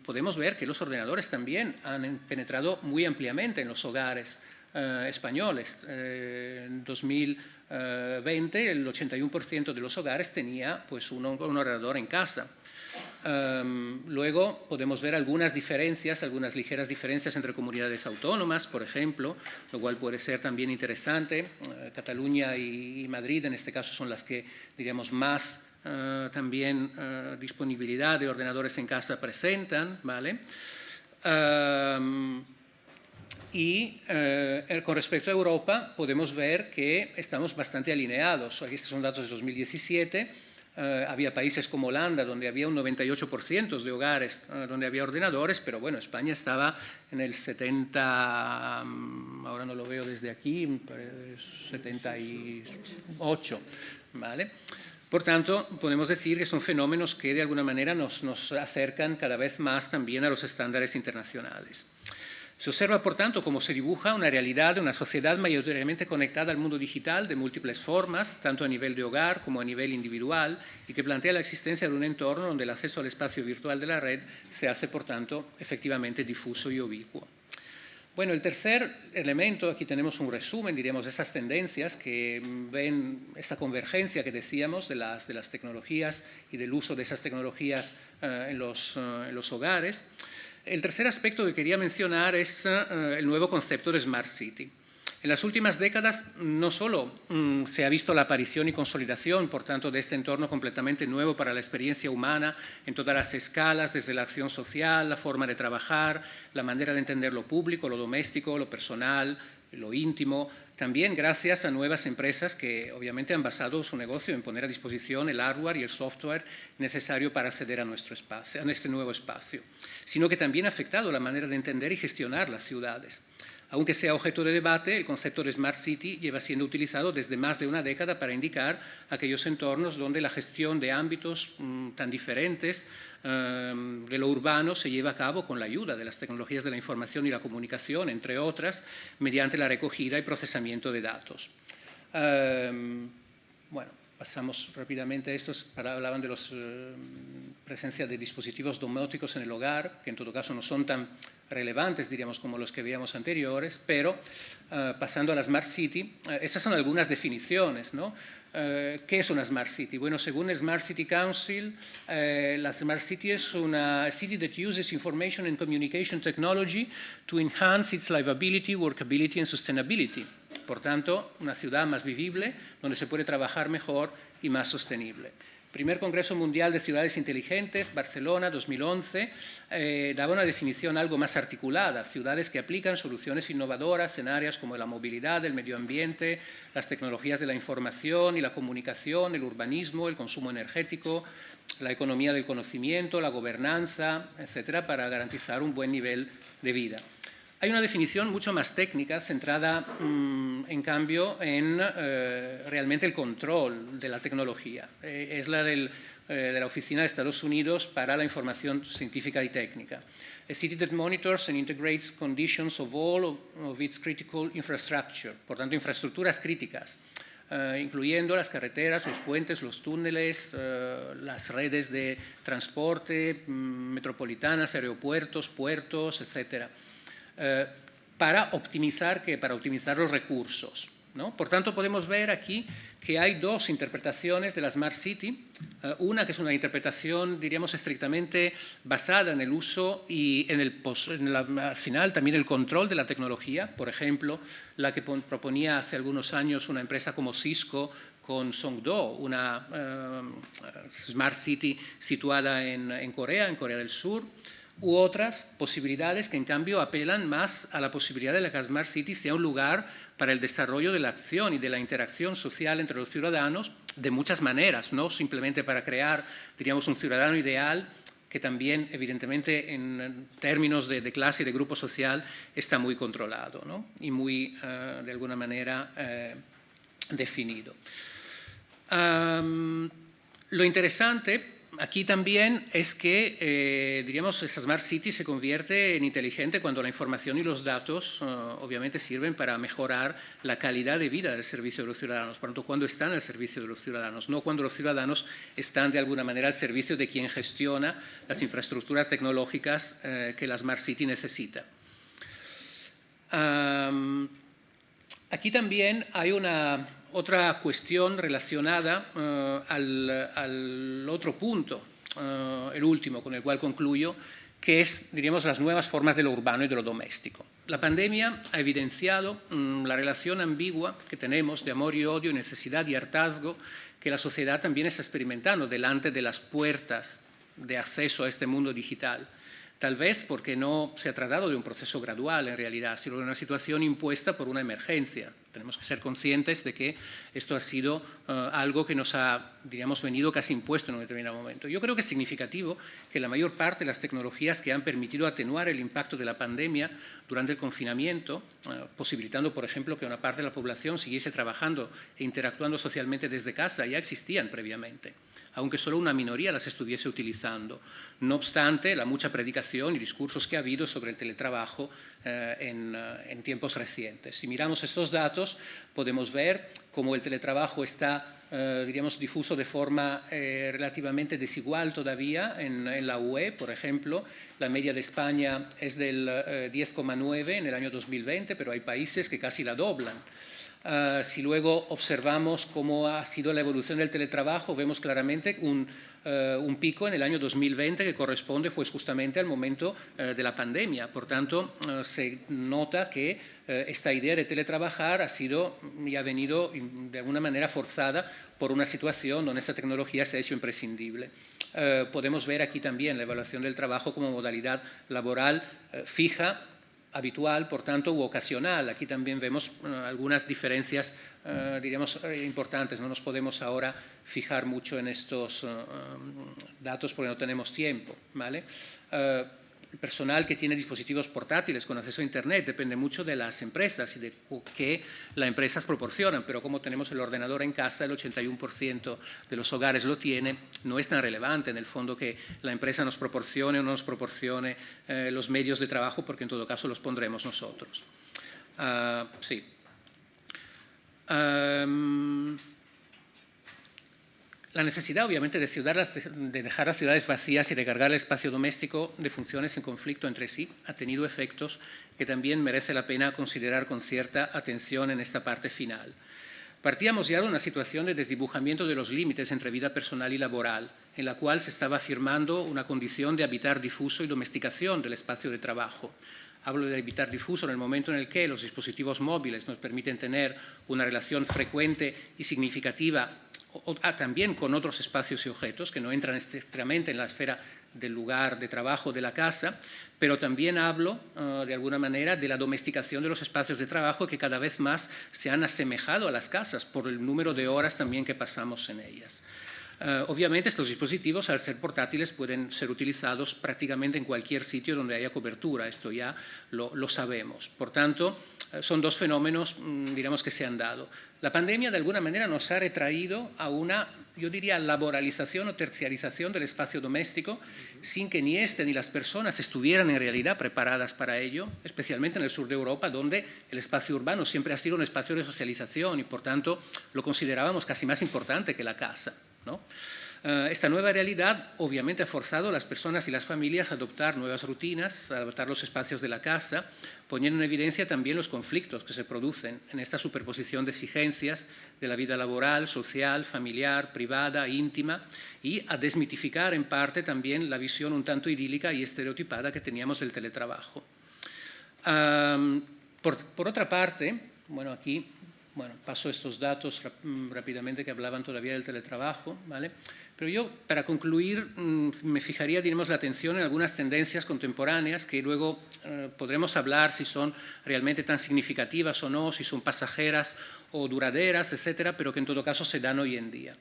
[SPEAKER 5] podemos ver que los ordenadores también han penetrado muy ampliamente en los hogares españoles. En 2020, el 81% de los hogares tenía pues, un ordenador en casa. Luego podemos ver algunas diferencias, algunas ligeras diferencias entre comunidades autónomas, por ejemplo, lo cual puede ser también interesante. Cataluña y Madrid, en este caso, son las que, diríamos, más también disponibilidad de ordenadores en casa presentan, ¿vale? Con respecto a Europa, podemos ver que estamos bastante alineados. Aquí estos son datos de 2017. Había países como Holanda, donde había un 98% de hogares donde había ordenadores, pero bueno, España estaba en el 70, ahora no lo veo desde aquí, 78, ¿vale? Por tanto, podemos decir que son fenómenos que de alguna manera nos acercan cada vez más también a los estándares internacionales. Se observa, por tanto, cómo se dibuja una realidad de una sociedad mayoritariamente conectada al mundo digital de múltiples formas, tanto a nivel de hogar como a nivel individual, y que plantea la existencia de un entorno donde el acceso al espacio virtual de la red se hace, por tanto, efectivamente difuso y ubicuo. Bueno, el tercer elemento, aquí tenemos un resumen, diríamos, de esas tendencias que ven esa convergencia que decíamos de las tecnologías y del uso de esas tecnologías en los hogares. El tercer aspecto que quería mencionar es el nuevo concepto de Smart City. En las últimas décadas no solo se ha visto la aparición y consolidación, por tanto, de este entorno completamente nuevo para la experiencia humana en todas las escalas, desde la acción social, la forma de trabajar, la manera de entender lo público, lo doméstico, lo personal, lo íntimo, también gracias a nuevas empresas que obviamente han basado su negocio en poner a disposición el hardware y el software necesario para acceder a nuestro espacio, a este nuevo espacio, sino que también ha afectado la manera de entender y gestionar las ciudades. Aunque sea objeto de debate, el concepto de Smart City lleva siendo utilizado desde más de una década para indicar aquellos entornos donde la gestión de ámbitos tan diferentes de lo urbano se lleva a cabo con la ayuda de las tecnologías de la información y la comunicación, entre otras, mediante la recogida y procesamiento de datos. Bueno, pasamos rápidamente a estos, hablaban de la presencia de dispositivos domóticos en el hogar, que en todo caso no son tan relevantes, diríamos, como los que veíamos anteriores, pero pasando a la Smart City, estas son algunas definiciones, ¿no? ¿Qué es una Smart City? Bueno, según el Smart City Council, la Smart City es una city that uses information and communication technology to enhance its livability, workability and sustainability. Por tanto, una ciudad más vivible, donde se puede trabajar mejor y más sostenible. Primer Congreso Mundial de Ciudades Inteligentes, Barcelona, 2011, daba una definición algo más articulada, ciudades que aplican soluciones innovadoras en áreas como la movilidad, el medio ambiente, las tecnologías de la información y la comunicación, el urbanismo, el consumo energético, la economía del conocimiento, la gobernanza, etcétera, para garantizar un buen nivel de vida. Hay una definición mucho más técnica, centrada, en cambio, en realmente el control de la tecnología. Es la de la Oficina de Estados Unidos para la Información Científica y Técnica. A city that monitors and integrates conditions of all of its critical infrastructure, por tanto, infraestructuras críticas, incluyendo las carreteras, los puentes, los túneles, las redes de transporte metropolitanas, aeropuertos, puertos, etcétera. para optimizar los recursos, ¿no? Por tanto, podemos ver aquí que hay dos interpretaciones de la Smart City. Una que es una interpretación, diríamos, estrictamente basada en el uso y al final también el control de la tecnología. Por ejemplo, la que proponía hace algunos años una empresa como Cisco con Songdo, una Smart City situada en Corea del Sur, u otras posibilidades que en cambio apelan más a la posibilidad de que la Smart City sea un lugar para el desarrollo de la acción y de la interacción social entre los ciudadanos de muchas maneras, no simplemente para crear, diríamos, un ciudadano ideal que también, evidentemente, en términos de clase y de grupo social está muy controlado, ¿no? Y muy, de alguna manera, definido. Lo interesante aquí también es que, diríamos, esa Smart City se convierte en inteligente cuando la información y los datos, obviamente, sirven para mejorar la calidad de vida del servicio de los ciudadanos, por lo tanto, cuando están al servicio de los ciudadanos, no cuando los ciudadanos están, de alguna manera, al servicio de quien gestiona las infraestructuras tecnológicas que la Smart City necesita. Aquí también hay otra cuestión relacionada al otro punto, el último, con el cual concluyo, que es, diríamos, las nuevas formas de lo urbano y de lo doméstico. La pandemia ha evidenciado la relación ambigua que tenemos de amor y odio, necesidad y hartazgo que la sociedad también está experimentando delante de las puertas de acceso a este mundo digital. Tal vez porque no se ha tratado de un proceso gradual en realidad, sino de una situación impuesta por una emergencia. Tenemos que ser conscientes de que esto ha sido algo que nos ha, diríamos, venido casi impuesto en un determinado momento. Yo creo que es significativo que la mayor parte de las tecnologías que han permitido atenuar el impacto de la pandemia durante el confinamiento, posibilitando, por ejemplo, que una parte de la población siguiese trabajando e interactuando socialmente desde casa, ya existían previamente, aunque solo una minoría las estuviese utilizando. No obstante, la mucha predicación y discursos que ha habido sobre el teletrabajo en tiempos recientes. Si miramos estos datos, podemos ver cómo el teletrabajo está, diríamos, difuso de forma relativamente desigual todavía en la UE, por ejemplo. La media de España es del 10,9 en el año 2020, pero hay países que casi la doblan. Si luego observamos cómo ha sido la evolución del teletrabajo, vemos claramente un pico en el año 2020 que corresponde pues, justamente al momento de la pandemia. Por tanto, se nota que esta idea de teletrabajar ha sido y ha venido de alguna manera forzada por una situación donde esa tecnología se ha hecho imprescindible. Podemos ver aquí también la evaluación del trabajo como modalidad laboral fija, habitual, por tanto, u ocasional. Aquí también vemos algunas diferencias, diríamos, importantes. No nos podemos ahora fijar mucho en estos datos porque no tenemos tiempo, ¿vale? El personal que tiene dispositivos portátiles con acceso a Internet depende mucho de las empresas y de qué las empresas proporcionan, pero como tenemos el ordenador en casa, el 81% de los hogares lo tiene, no es tan relevante en el fondo que la empresa nos proporcione o no nos proporcione los medios de trabajo, porque en todo caso los pondremos nosotros. Sí. La necesidad, obviamente, de dejar las ciudades vacías y de cargar el espacio doméstico de funciones en conflicto entre sí ha tenido efectos que también merece la pena considerar con cierta atención en esta parte final. Partíamos ya de una situación de desdibujamiento de los límites entre vida personal y laboral, en la cual se estaba afirmando una condición de habitar difuso y domesticación del espacio de trabajo. Hablo de habitar difuso en el momento en el que los dispositivos móviles nos permiten tener una relación frecuente y significativa también con otros espacios y objetos que no entran estrictamente en la esfera del lugar de trabajo de la casa, pero también hablo de alguna manera de la domesticación de los espacios de trabajo que cada vez más se han asemejado a las casas por el número de horas también que pasamos en ellas. Obviamente estos dispositivos, al ser portátiles, pueden ser utilizados prácticamente en cualquier sitio donde haya cobertura, esto ya lo sabemos. Por tanto, son dos fenómenos, digamos, que se han dado. La pandemia, de alguna manera, nos ha retraído a una, yo diría, laboralización o terciarización del espacio doméstico, sin que ni este ni las personas estuvieran en realidad preparadas para ello, especialmente en el sur de Europa, donde el espacio urbano siempre ha sido un espacio de socialización y, por tanto, lo considerábamos casi más importante que la casa, ¿no? Esta nueva realidad obviamente ha forzado a las personas y las familias a adoptar nuevas rutinas, a adaptar los espacios de la casa, poniendo en evidencia también los conflictos que se producen en esta superposición de exigencias de la vida laboral, social, familiar, privada, íntima, y a desmitificar en parte también la visión un tanto idílica y estereotipada que teníamos del teletrabajo. Por otra parte, bueno, aquí paso estos datos rápidamente que hablaban todavía del teletrabajo, ¿vale? Pero yo, para concluir, me fijaría, digamos, la atención en algunas tendencias contemporáneas que luego podremos hablar si son realmente tan significativas o no, si son pasajeras o duraderas, etcétera, pero que en todo caso se dan hoy en día.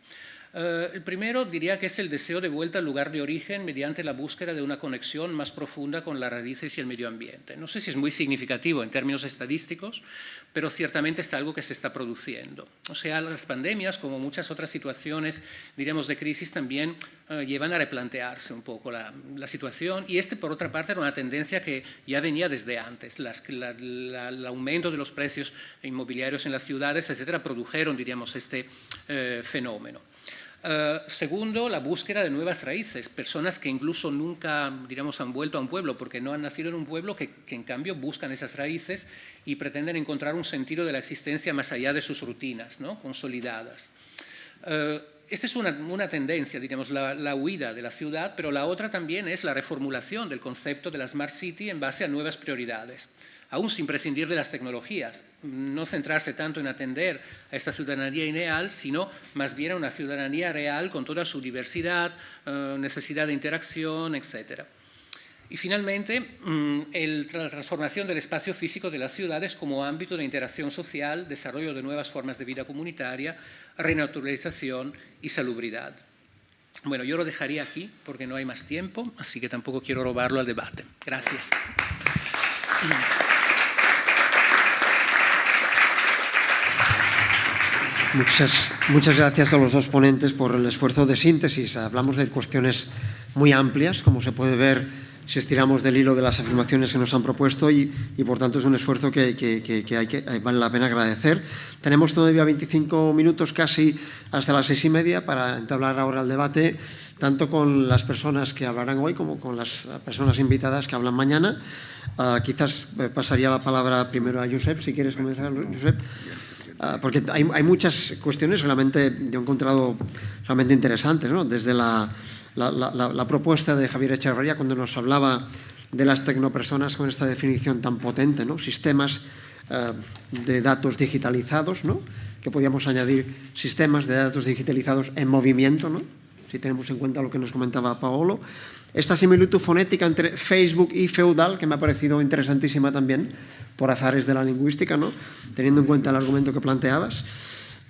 [SPEAKER 5] El primero diría que es el deseo de vuelta al lugar de origen mediante la búsqueda de una conexión más profunda con las raíces y el medio ambiente. No sé si es muy significativo en términos estadísticos, pero ciertamente es algo que se está produciendo. O sea, las pandemias, como muchas otras situaciones, diremos, de crisis, también llevan a replantearse un poco la situación, y por otra parte, era una tendencia que ya venía desde antes. El aumento de los precios inmobiliarios en las ciudades, etcétera, produjeron, diríamos, este fenómeno. Segundo, la búsqueda de nuevas raíces, personas que incluso nunca, diríamos, han vuelto a un pueblo porque no han nacido en un pueblo, que en cambio buscan esas raíces y pretenden encontrar un sentido de la existencia más allá de sus rutinas, ¿no?, consolidadas. Esta es una tendencia, diríamos, la huida de la ciudad, pero la otra también es la reformulación del concepto de la Smart City en base a nuevas prioridades, aún sin prescindir de las tecnologías, no centrarse tanto en atender a esta ciudadanía ideal, sino más bien a una ciudadanía real con toda su diversidad, necesidad de interacción, etc. Y finalmente, la transformación del espacio físico de las ciudades como ámbito de interacción social, desarrollo de nuevas formas de vida comunitaria, renaturalización y salubridad. Bueno, yo lo dejaría aquí porque no hay más tiempo, así que tampoco quiero robarlo al debate. Gracias.
[SPEAKER 2] Muchas gracias a los dos ponentes por el esfuerzo de síntesis. Hablamos de cuestiones muy amplias, como se puede ver si estiramos del hilo de las afirmaciones que nos han propuesto, y por tanto es un esfuerzo que vale la pena agradecer. Tenemos todavía 25 minutos casi hasta las 6:30 para entablar ahora el debate, tanto con las personas que hablarán hoy como con las personas invitadas que hablan mañana. Quizás pasaría la palabra primero a Josep, si quieres comenzar, Josep. Porque hay muchas cuestiones realmente, yo he encontrado realmente interesantes, ¿no? Desde la propuesta de Javier Echevarría, cuando nos hablaba de las tecnopersonas con esta definición tan potente, ¿no? Sistemas de datos digitalizados, ¿no? Que podíamos añadir sistemas de datos digitalizados en movimiento, ¿no? Si tenemos en cuenta lo que nos comentaba Paolo. Esta similitud fonética entre Facebook y feudal, que me ha parecido interesantísima también, por azares de la lingüística, ¿no?, teniendo en cuenta el argumento que planteabas.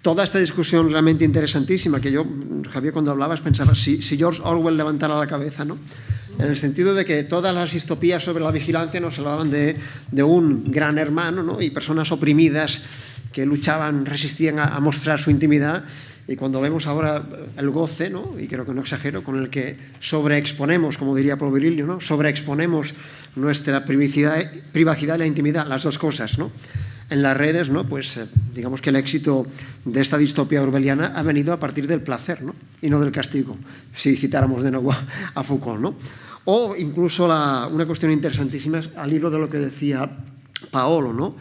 [SPEAKER 2] Toda esta discusión realmente interesantísima, que yo, Javier, cuando hablabas pensaba, si George Orwell levantara la cabeza, ¿no?, en el sentido de que todas las distopías sobre la vigilancia nos hablaban de un gran hermano, ¿no?, y personas oprimidas que luchaban, resistían a mostrar su intimidad. Y cuando vemos ahora el goce, ¿no?, y creo que no exagero, con el que sobreexponemos, como diría Paul Virilio, ¿no?, sobreexponemos nuestra privacidad y la intimidad, las dos cosas, ¿no?, en las redes, ¿no?, pues digamos que el éxito de esta distopía orwelliana ha venido a partir del placer, ¿no?, y no del castigo, si citáramos de nuevo a Foucault, ¿no? O incluso una cuestión interesantísima al hilo de lo que decía Paolo, ¿no?,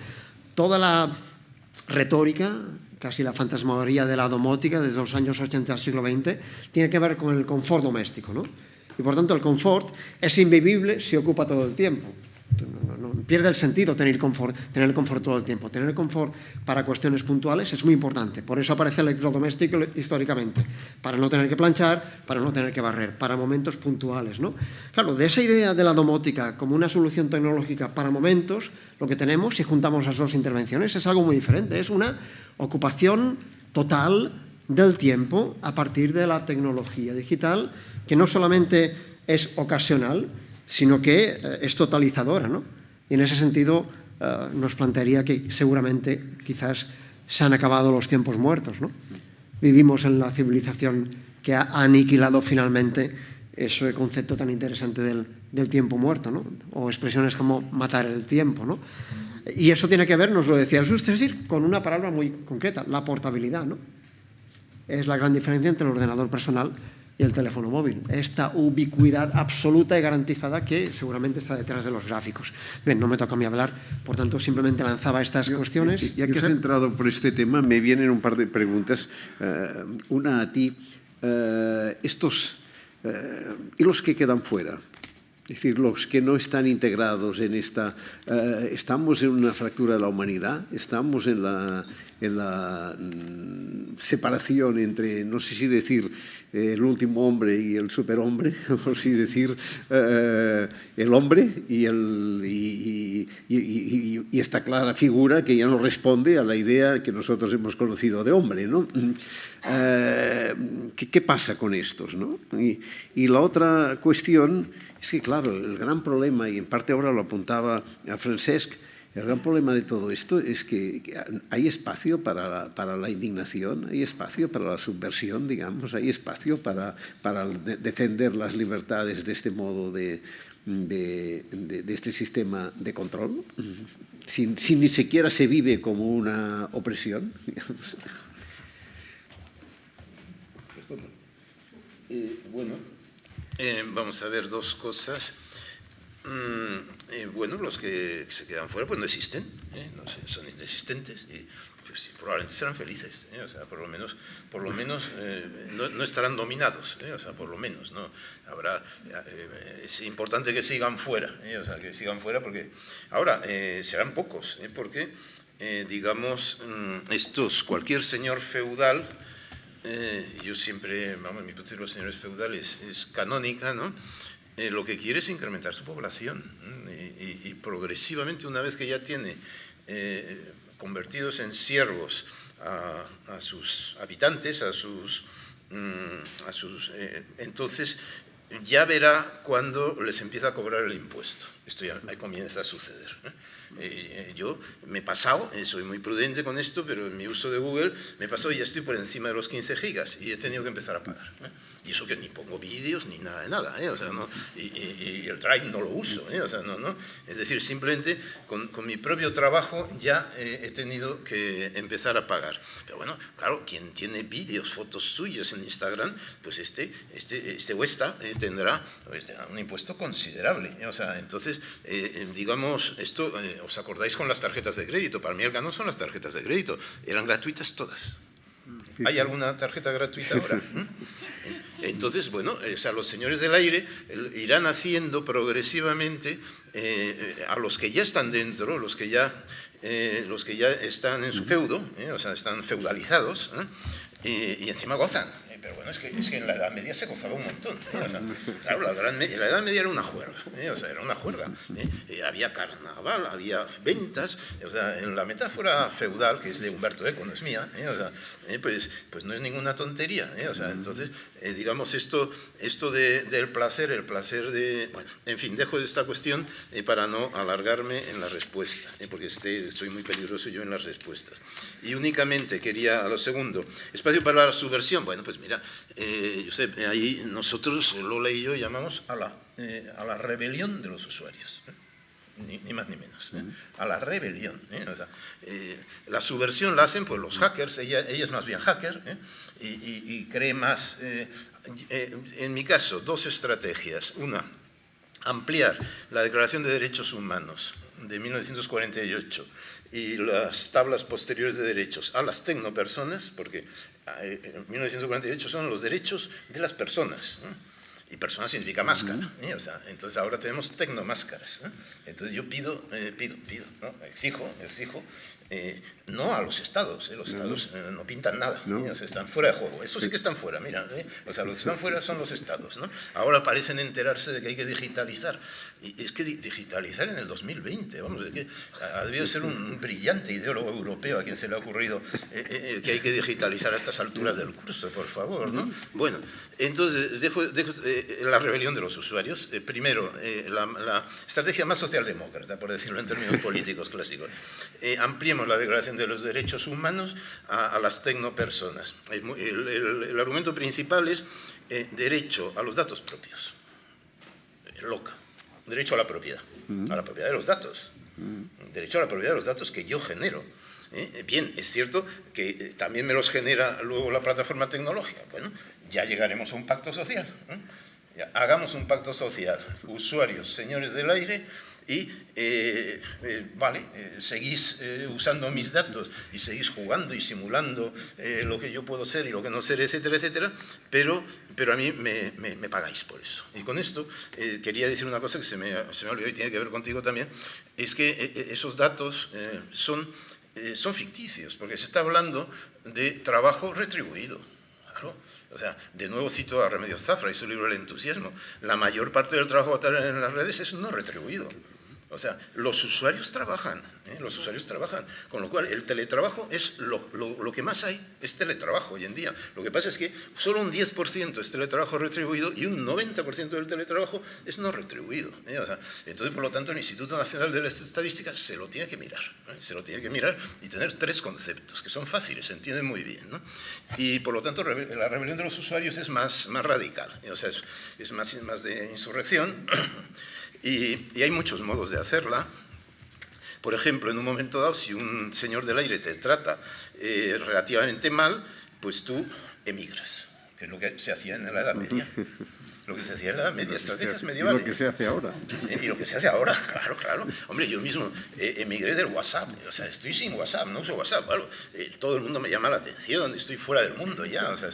[SPEAKER 2] toda la retórica, casi la fantasmagoría de la domótica desde los años 80 del siglo XX, tiene que ver con el confort doméstico, ¿no? Y por tanto el confort es invivible si ocupa todo el tiempo. No pierde el sentido tener el confort todo el tiempo. Tener el confort para cuestiones puntuales es muy importante. Por eso aparece el electrodoméstico históricamente, para no tener que planchar, para no tener que barrer, para momentos puntuales, ¿no? Claro, de esa idea de la domótica como una solución tecnológica para momentos, lo que tenemos, si juntamos las dos intervenciones, es algo muy diferente. Es una ocupación total del tiempo a partir de la tecnología digital, que no solamente es ocasional, sino que es totalizadora, ¿no? Y en ese sentido nos plantearía que seguramente quizás se han acabado los tiempos muertos, ¿no? Vivimos en la civilización que ha aniquilado finalmente ese concepto tan interesante del tiempo muerto, ¿no?, o expresiones como matar el tiempo, ¿no? Y eso tiene que ver, nos lo decía usted, es decir, con una palabra muy concreta, la portabilidad, ¿no? Es la gran diferencia entre el ordenador personal y el teléfono móvil. Esta ubicuidad absoluta y garantizada que seguramente está detrás de los gráficos. Bien, no me toca a mí hablar, por tanto, simplemente lanzaba estas cuestiones.
[SPEAKER 1] Ya que has entrado por este tema, me vienen un par de preguntas. Una a ti. ¿Y los que quedan fuera? Es decir, los que no están integrados en esta... ¿Estamos en una fractura de la humanidad? ¿Estamos en la separación entre, no sé si decir, el último hombre y el superhombre, o si decir el hombre y esta clara figura que ya no responde a la idea que nosotros hemos conocido de hombre, ¿no? ¿Qué pasa con estos, ¿no? Y la otra cuestión es que, claro, el gran problema, y en parte ahora lo apuntaba a Francesc, el gran problema de todo esto es que hay espacio para la indignación, hay espacio para la subversión, digamos, hay espacio para defender las libertades de este modo de este sistema de control, sin ni siquiera se vive como una opresión, digamos.
[SPEAKER 3] Bueno, vamos a ver dos cosas. Bueno, los que se quedan fuera pues no existen, no sé, son inexistentes y pues sí, probablemente serán felices, o sea, por lo menos no estarán dominados, o sea, por lo menos, ¿no? Habrá, es importante que sigan fuera, o sea, que sigan fuera porque ahora serán pocos, porque digamos, cualquier señor feudal, yo siempre, vamos, mi posición de los señores feudales es canónica, ¿no? Lo que quiere es incrementar su población y progresivamente, una vez que ya tiene convertidos en siervos a sus habitantes, entonces ya verá cuando les empieza a cobrar el impuesto. Esto ya comienza a suceder. Yo me he pasado, soy muy prudente con esto, pero en mi uso de Google me he pasado y ya estoy por encima de los 15 gigas y he tenido que empezar a pagar. Y eso que ni pongo vídeos ni nada de nada, o sea, no, y el Drive no lo uso, o sea, no. Es decir, simplemente con mi propio trabajo ya he tenido que empezar a pagar. Pero bueno, claro, quien tiene vídeos, fotos suyas en Instagram, pues este o esta tendrá un impuesto considerable, o sea, entonces, digamos, esto, ¿os acordáis con las tarjetas de crédito? Para mí el canon son las tarjetas de crédito, eran gratuitas todas. ¿Hay alguna tarjeta gratuita ahora? Entonces, bueno, o sea, los señores del aire irán haciendo progresivamente a los que ya están dentro, los que ya están en su feudo, o sea, están feudalizados, y encima gozan. Pero bueno, es que en la Edad Media se gozaba un montón. O sea, claro, la Edad Media era una juerga, o sea, era una juerga. Había carnaval, había ventas, o sea, en la metáfora feudal, que es de Humberto Eco, no es mía, o sea, pues no es ninguna tontería, o sea, entonces, digamos, esto del placer, el placer de... Bueno, en fin, dejo esta cuestión para no alargarme en la respuesta, porque estoy muy peligroso yo en las respuestas. Y únicamente quería, a lo segundo, espacio para la subversión. Bueno, pues mira, Josep, ahí nosotros, lo leí yo, llamamos a la rebelión de los usuarios. Ni más ni menos, a la rebelión. O sea, la subversión la hacen pues los hackers, ella es más bien hacker, y cree más... en mi caso, dos estrategias. Una, ampliar la Declaración de Derechos Humanos de 1948 y las tablas posteriores de derechos a las tecnopersonas, porque en 1948 son los derechos de las personas, y persona significa máscara, o sea, entonces ahora tenemos tecnomáscaras, entonces yo pido, ¿no? exijo, no a los estados, los estados no pintan nada, o sea, están fuera de juego, eso sí que están fuera, mira, o sea, los que están fuera son los estados, ¿no? Ahora parecen enterarse de que hay que digitalizar, y es que digitalizar en el 2020, vamos, es que ha debido ser un brillante ideólogo europeo a quien se le ha ocurrido que hay que digitalizar a estas alturas del curso, por favor, ¿no? Bueno, entonces, dejo la rebelión de los usuarios. Primero, la estrategia más socialdemócrata, por decirlo en términos políticos clásicos. Ampliemos la Declaración de los Derechos Humanos a las tecnopersonas. El argumento principal es derecho a los datos propios. LOCA. Derecho a la propiedad de los datos. Derecho a la propiedad de los datos que yo genero. Bien, es cierto que también me los genera luego la plataforma tecnológica. Bueno, ya llegaremos a un pacto social. Ya, hagamos un pacto social, usuarios, señores del aire, y seguís usando mis datos y seguís jugando y simulando lo que yo puedo ser y lo que no ser, etcétera, etcétera, pero a mí me pagáis por eso. Y con esto quería decir una cosa que se me olvidó y tiene que ver contigo también, es que esos datos son ficticios, porque se está hablando de trabajo retribuido. Claro. O sea, de nuevo cito a Remedios Zafra y su libro El entusiasmo. La mayor parte del trabajo en las redes es no retribuido. O sea, los usuarios trabajan, con lo cual el teletrabajo es lo que más hay, es teletrabajo hoy en día. Lo que pasa es que solo un 10% es teletrabajo retribuido y un 90% del teletrabajo es no retribuido. O sea, entonces, por lo tanto, el Instituto Nacional de las Estadísticas se lo tiene que mirar, se lo tiene que mirar y tener 3 conceptos que son fáciles, se entienden muy bien, ¿no? Y, por lo tanto, la rebelión de los usuarios es más radical, o sea, es más de insurrección. Y hay muchos modos de hacerla. Por ejemplo, en un momento dado, si un señor del aire te trata relativamente mal, pues tú emigras, que es lo que se hacía en la Edad Media. Lo que se hacía en la Edad Media, estrategias medievales.
[SPEAKER 1] Lo que se hace ahora.
[SPEAKER 3] Y lo que se hace ahora, claro. Hombre, yo mismo emigré del WhatsApp, o sea, estoy sin WhatsApp, no uso WhatsApp, claro. Todo el mundo me llama la atención, estoy fuera del mundo ya, o sea,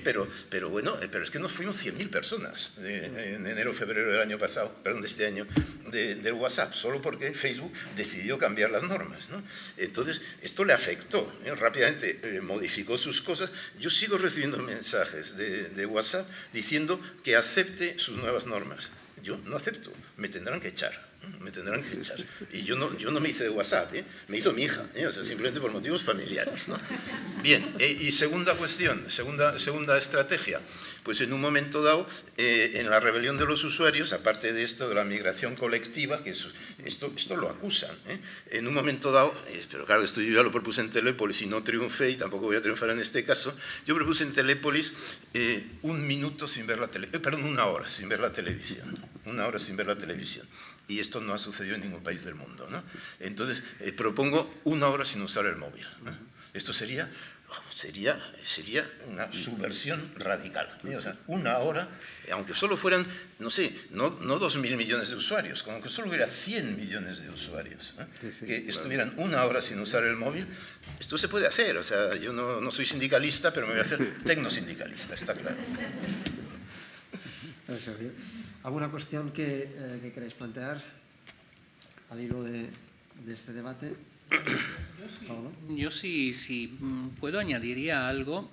[SPEAKER 3] pero bueno, pero es que nos fuimos 100.000 personas en enero, febrero del año pasado, perdón, de este año, del WhatsApp, solo porque Facebook decidió cambiar las normas, ¿no? Entonces, esto le afectó, rápidamente modificó sus cosas. Yo sigo recibiendo mensajes de WhatsApp diciendo que acepte sus nuevas normas. Yo no acepto, me tendrán que echar. Y yo no me hice de WhatsApp, me hizo mi hija, o sea, simplemente por motivos familiares, ¿no? Bien, y segunda cuestión, segunda estrategia, pues en un momento dado, en la rebelión de los usuarios, aparte de esto de la migración colectiva, que esto lo acusan, en un momento dado, pero claro, esto yo ya lo propuse en Telépolis y no triunfé, y tampoco voy a triunfar en este caso, yo propuse en Telépolis una hora sin ver la televisión. Y esto no ha sucedido en ningún país del mundo, ¿no? Entonces, propongo 1 hora sin usar el móvil, ¿no? Esto sería una subversión radical, ¿eh? O sea, 1 hora, aunque solo fueran, no sé, no 2.000 millones de usuarios, como que solo hubiera 100 millones de usuarios, que estuvieran 1 hora sin usar el móvil. Esto se puede hacer, o sea, yo no soy sindicalista, pero me voy a hacer tecnosindicalista, está claro.
[SPEAKER 2] Gracias, Javier. ¿Alguna cuestión que queráis plantear al hilo de este debate?
[SPEAKER 5] Yo sí puedo añadiría algo,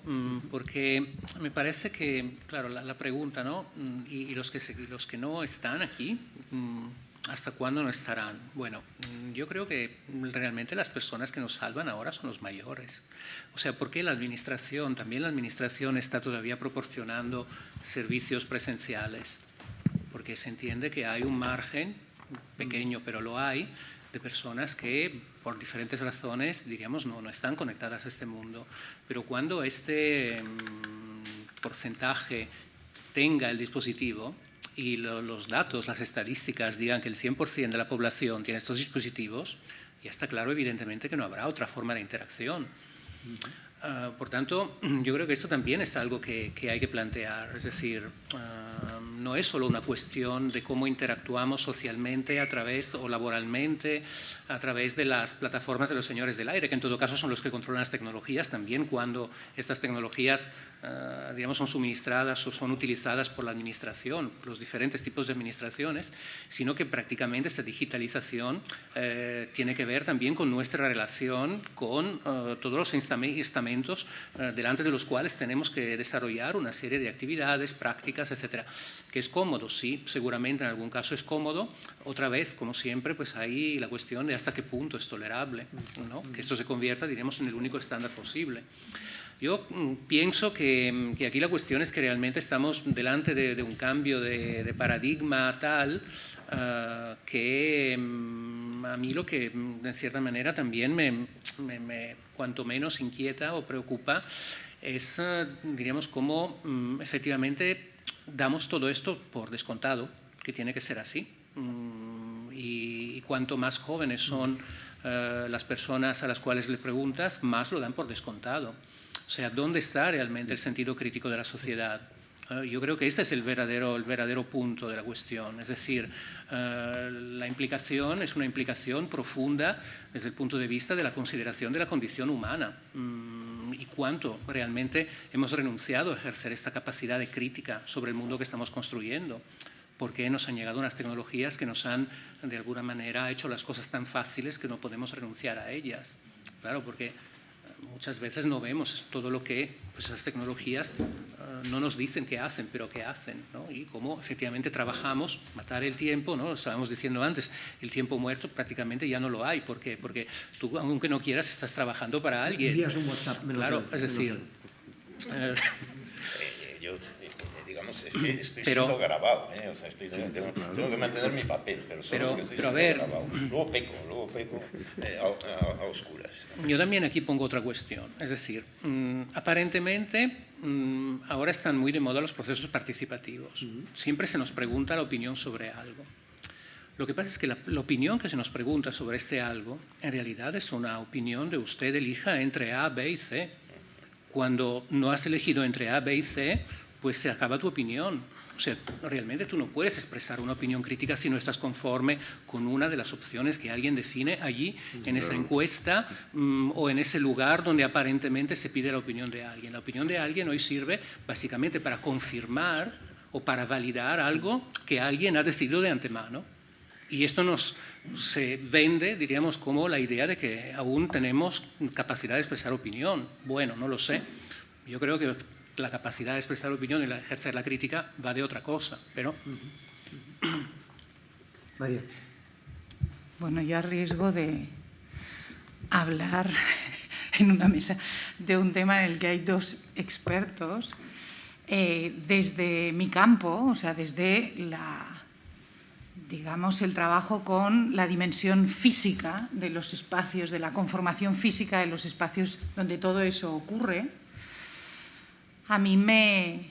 [SPEAKER 5] porque me parece que, claro, la pregunta, ¿no? Y los que no están aquí, ¿hasta cuándo no estarán? Bueno, yo creo que realmente las personas que nos salvan ahora son los mayores. O sea, ¿por qué también la administración está todavía proporcionando servicios presenciales? Porque se entiende que hay un margen pequeño, pero lo hay, de personas que por diferentes razones, diríamos, no están conectadas a este mundo. Pero cuando este porcentaje tenga el dispositivo y los datos, las estadísticas digan que el 100% de la población tiene estos dispositivos, ya está claro, evidentemente, que no habrá otra forma de interacción. Por tanto, yo creo que esto también es algo que hay que plantear. Es decir, no es solo una cuestión de cómo interactuamos socialmente o laboralmente a través de las plataformas de los señores del aire, que en todo caso son los que controlan las tecnologías también cuando estas tecnologías, digamos, son suministradas o son utilizadas por la administración, por los diferentes tipos de administraciones, sino que prácticamente esta digitalización tiene que ver también con nuestra relación con todos los estamentos delante de los cuales tenemos que desarrollar una serie de actividades, prácticas, etcétera. Que es cómodo, sí, seguramente en algún caso es cómodo. Otra vez, como siempre, pues hay la cuestión de hasta qué punto es tolerable, ¿no? Que esto se convierta, diremos, en el único estándar posible. Yo pienso que aquí la cuestión es que realmente estamos delante de un cambio de paradigma tal que a mí lo que de cierta manera también me cuanto menos inquieta o preocupa es, diríamos, cómo efectivamente damos todo esto por descontado, que tiene que ser así. Y cuanto más jóvenes son las personas a las cuales le preguntas más lo dan por descontado. O sea, ¿dónde está realmente el sentido crítico de la sociedad? Yo creo que este es el verdadero punto de la cuestión. Es decir, la implicación es una implicación profunda desde el punto de vista de la consideración de la condición humana y cuánto realmente hemos renunciado a ejercer esta capacidad de crítica sobre el mundo que estamos construyendo. Porque nos han llegado unas tecnologías que nos han, de alguna manera, hecho las cosas tan fáciles que no podemos renunciar a ellas. Claro, porque muchas veces no vemos todo lo que pues, esas tecnologías no nos dicen que hacen, pero que hacen, ¿no? Y cómo efectivamente trabajamos, matar el tiempo, ¿no? Lo estábamos diciendo antes, el tiempo muerto prácticamente ya no lo hay. ¿Por qué? Porque tú, aunque no quieras, estás trabajando para alguien.
[SPEAKER 2] Envías un WhatsApp.
[SPEAKER 5] Claro, es decir...
[SPEAKER 3] Yo, digamos, es que estoy siendo grabado, o sea, tengo que mantener mi papel, pero solo que estoy siendo grabado. Luego peco a oscuras.
[SPEAKER 5] Yo también aquí pongo otra cuestión, es decir, aparentemente ahora están muy de moda los procesos participativos. Siempre se nos pregunta la opinión sobre algo. Lo que pasa es que la opinión que se nos pregunta sobre este algo, en realidad es una opinión de usted elija entre A, B y C. Cuando no has elegido entre A, B y C, pues se acaba tu opinión. O sea, realmente tú no puedes expresar una opinión crítica si no estás conforme con una de las opciones que alguien define allí en esa encuesta o en ese lugar donde aparentemente se pide la opinión de alguien. La opinión de alguien hoy sirve básicamente para confirmar o para validar algo que alguien ha decidido de antemano. Y esto se vende, diríamos, como la idea de que aún tenemos capacidad de expresar opinión. Bueno, no lo sé. Yo creo que la capacidad de expresar opinión y ejercer la crítica va de otra cosa, pero...
[SPEAKER 2] María.
[SPEAKER 6] Bueno, yo a riesgo de hablar en una mesa de un tema en el que hay dos expertos, desde mi campo, o sea, desde digamos, el trabajo con la dimensión física de los espacios, de la conformación física de los espacios donde todo eso ocurre, a mí me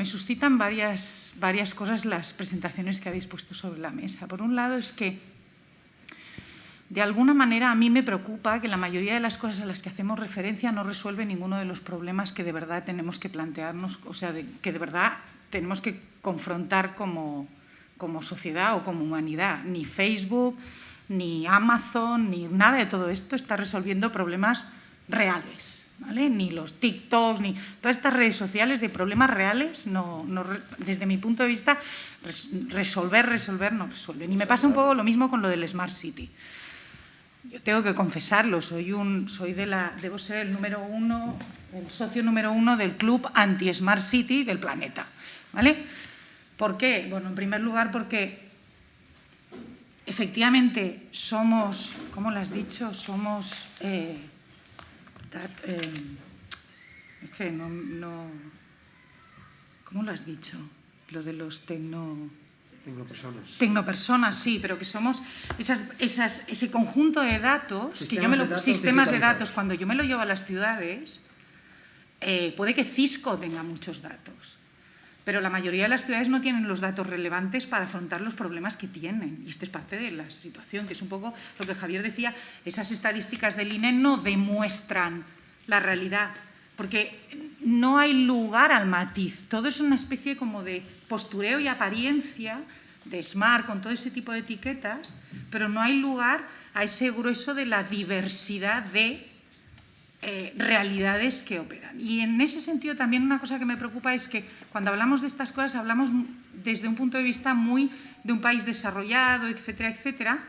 [SPEAKER 6] suscitan varias cosas las presentaciones que habéis puesto sobre la mesa. Por un lado es que, de alguna manera, a mí me preocupa que la mayoría de las cosas a las que hacemos referencia no resuelve ninguno de los problemas que de verdad tenemos que plantearnos, o sea, que de verdad tenemos que confrontar como sociedad o como humanidad. Ni Facebook, ni Amazon, ni nada de todo esto está resolviendo problemas reales, ¿vale? Ni los TikToks, ni todas estas redes sociales de problemas reales, desde mi punto de vista, resolver no resuelven. Y me pasa un poco lo mismo con lo del Smart City. Yo tengo que confesarlo, debo ser el socio número uno del club anti-Smart City del planeta, ¿vale? ¿Por qué? Bueno, en primer lugar porque efectivamente somos, ¿cómo lo has dicho? Somos... es que no... ¿Cómo lo has dicho? Lo de los Tecnopersonas, sí, pero que somos ese conjunto de datos, sistemas de datos, cuando yo me lo llevo a las ciudades, puede que Cisco tenga muchos datos, pero la mayoría de las ciudades no tienen los datos relevantes para afrontar los problemas que tienen. Y esto es parte de la situación, que es un poco lo que Javier decía, esas estadísticas del INE no demuestran la realidad, porque no hay lugar al matiz. Todo es una especie como de postureo y apariencia, de smart, con todo ese tipo de etiquetas, pero no hay lugar a ese grueso de la diversidad de realidades que operan. Y en ese sentido también una cosa que me preocupa es que cuando hablamos de estas cosas hablamos desde un punto de vista muy de un país desarrollado, etcétera, etcétera,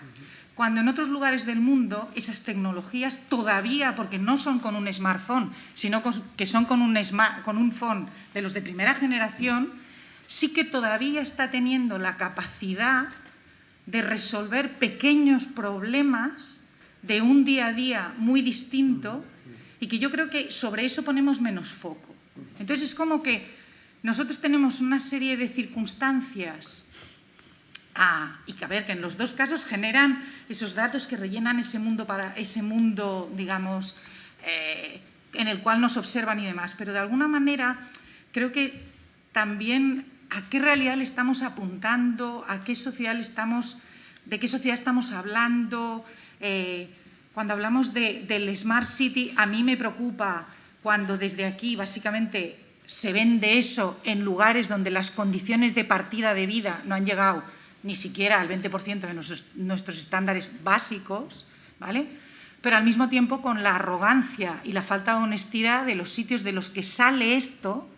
[SPEAKER 6] cuando en otros lugares del mundo esas tecnologías todavía, porque no son con un smartphone, sino que son con un phone de los de primera generación, sí que todavía está teniendo la capacidad de resolver pequeños problemas de un día a día muy distinto, y que yo creo que sobre eso ponemos menos foco. Entonces es como que nosotros tenemos una serie de circunstancias y que, a ver, que en los dos casos generan esos datos que rellenan ese mundo, digamos, en el cual nos observan y demás. Pero de alguna manera creo que también a qué realidad le estamos apuntando, de qué sociedad estamos hablando, Cuando hablamos del Smart City, a mí me preocupa cuando desde aquí básicamente se vende eso en lugares donde las condiciones de partida de vida no han llegado ni siquiera al 20% de nuestros estándares básicos, ¿vale? Pero al mismo tiempo con la arrogancia y la falta de honestidad de los sitios de los que sale esto,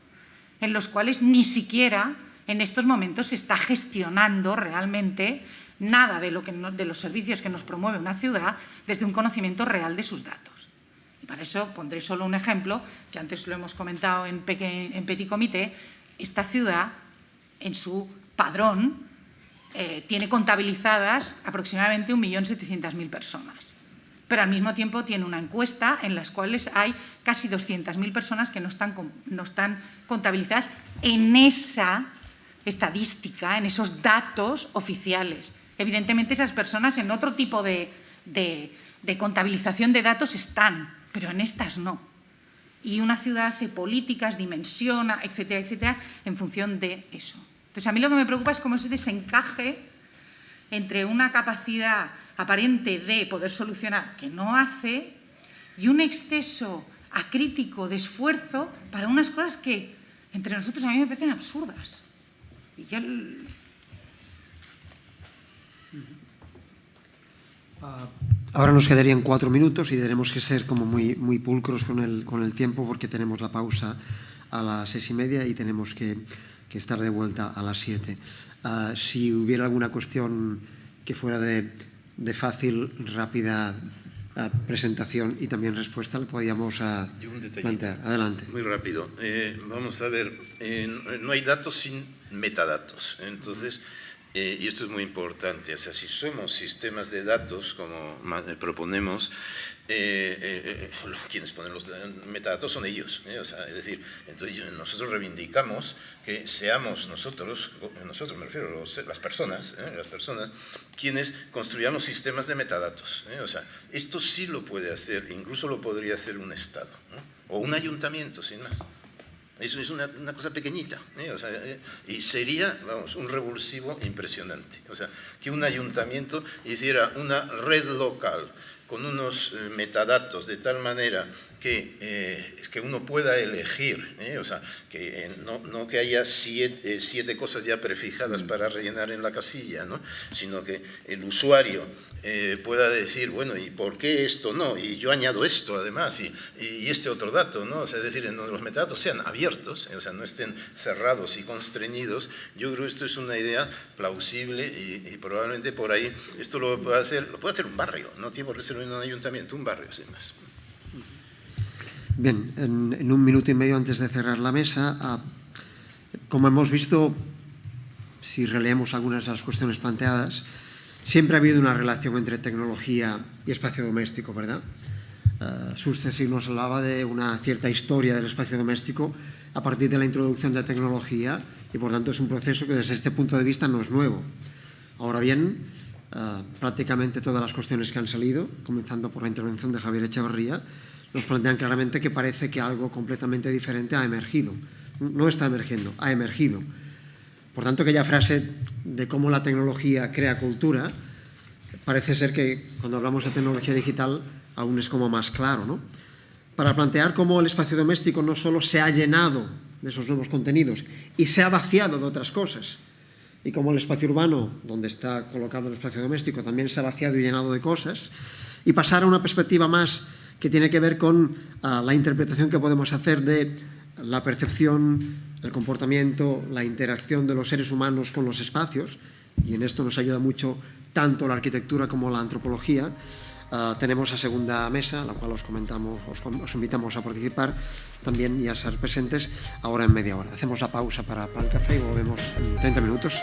[SPEAKER 6] en los cuales ni siquiera en estos momentos se está gestionando realmente nada de los servicios que nos promueve una ciudad desde un conocimiento real de sus datos. Y para eso pondré solo un ejemplo, que antes lo hemos comentado en Petit Comité. Esta ciudad, en su padrón, tiene contabilizadas aproximadamente 1.700.000 personas. Pero al mismo tiempo tiene una encuesta en las cuales hay casi 200.000 personas que no están contabilizadas en esa estadística, en esos datos oficiales. Evidentemente esas personas en otro tipo de contabilización de datos están, pero en estas no. Y una ciudad hace políticas, dimensiona, etcétera, etcétera, en función de eso. Entonces, a mí lo que me preocupa es cómo ese desencaje entre una capacidad aparente de poder solucionar que no hace y un exceso acrítico de esfuerzo para unas cosas que entre nosotros a mí me parecen absurdas. Y ya...
[SPEAKER 2] Ahora nos quedarían 4 minutos y tenemos que ser como muy pulcros con el tiempo, porque tenemos la pausa a las 6:30 y tenemos que estar de vuelta a las 7. Si hubiera alguna cuestión que fuera de fácil, rápida presentación y también respuesta, le podíamos plantear. Adelante.
[SPEAKER 3] Muy rápido. Vamos a ver, no hay datos sin metadatos. Entonces, y esto es muy importante, o sea, si somos sistemas de datos, como proponemos, quienes ponen los metadatos son ellos, o sea, es decir, entonces nosotros reivindicamos que seamos nosotros me refiero a las personas, quienes construyamos sistemas de metadatos, o sea, esto sí lo puede hacer, incluso lo podría hacer un Estado, o un ayuntamiento, sin más. Eso es una cosa pequeñita, o sea, y sería, vamos, un revulsivo impresionante. O sea, que un ayuntamiento hiciera una red local con unos metadatos de tal manera que uno pueda elegir, o sea, que no que haya siete cosas ya prefijadas para rellenar en la casilla, ¿no? Sino que el usuario pueda decir, bueno, ¿y por qué esto no? Y yo añado esto además, y este otro dato, ¿no? O sea, es decir, en donde los metadatos sean abiertos, o sea, no estén cerrados y constreñidos. Yo creo que esto es una idea plausible y probablemente por ahí esto lo puede hacer un barrio, no tiene por qué ser un ayuntamiento, un barrio, sin más.
[SPEAKER 2] Bien, en 1 minuto y medio antes de cerrar la mesa, como hemos visto, si releemos algunas de las cuestiones planteadas, siempre ha habido una relación entre tecnología y espacio doméstico, ¿verdad? Sustes nos hablaba de una cierta historia del espacio doméstico a partir de la introducción de tecnología y, por tanto, es un proceso que desde este punto de vista no es nuevo. Ahora bien, prácticamente todas las cuestiones que han salido, comenzando por la intervención de Javier Echevarría, nos plantean claramente que parece que algo completamente diferente ha emergido. No está emergiendo, ha emergido. Por tanto, aquella frase de cómo la tecnología crea cultura, parece ser que cuando hablamos de tecnología digital aún es como más claro, ¿no? Para plantear cómo el espacio doméstico no solo se ha llenado de esos nuevos contenidos y se ha vaciado de otras cosas, y cómo el espacio urbano, donde está colocado el espacio doméstico, también se ha vaciado y llenado de cosas, y pasar a una perspectiva más que tiene que ver con la interpretación que podemos hacer de la percepción, el comportamiento, la interacción de los seres humanos con los espacios, y en esto nos ayuda mucho tanto la arquitectura como la antropología. Tenemos a segunda mesa, a la cual os invitamos a participar también y a ser presentes ahora en media hora. Hacemos la pausa para el café y volvemos en 30 minutos.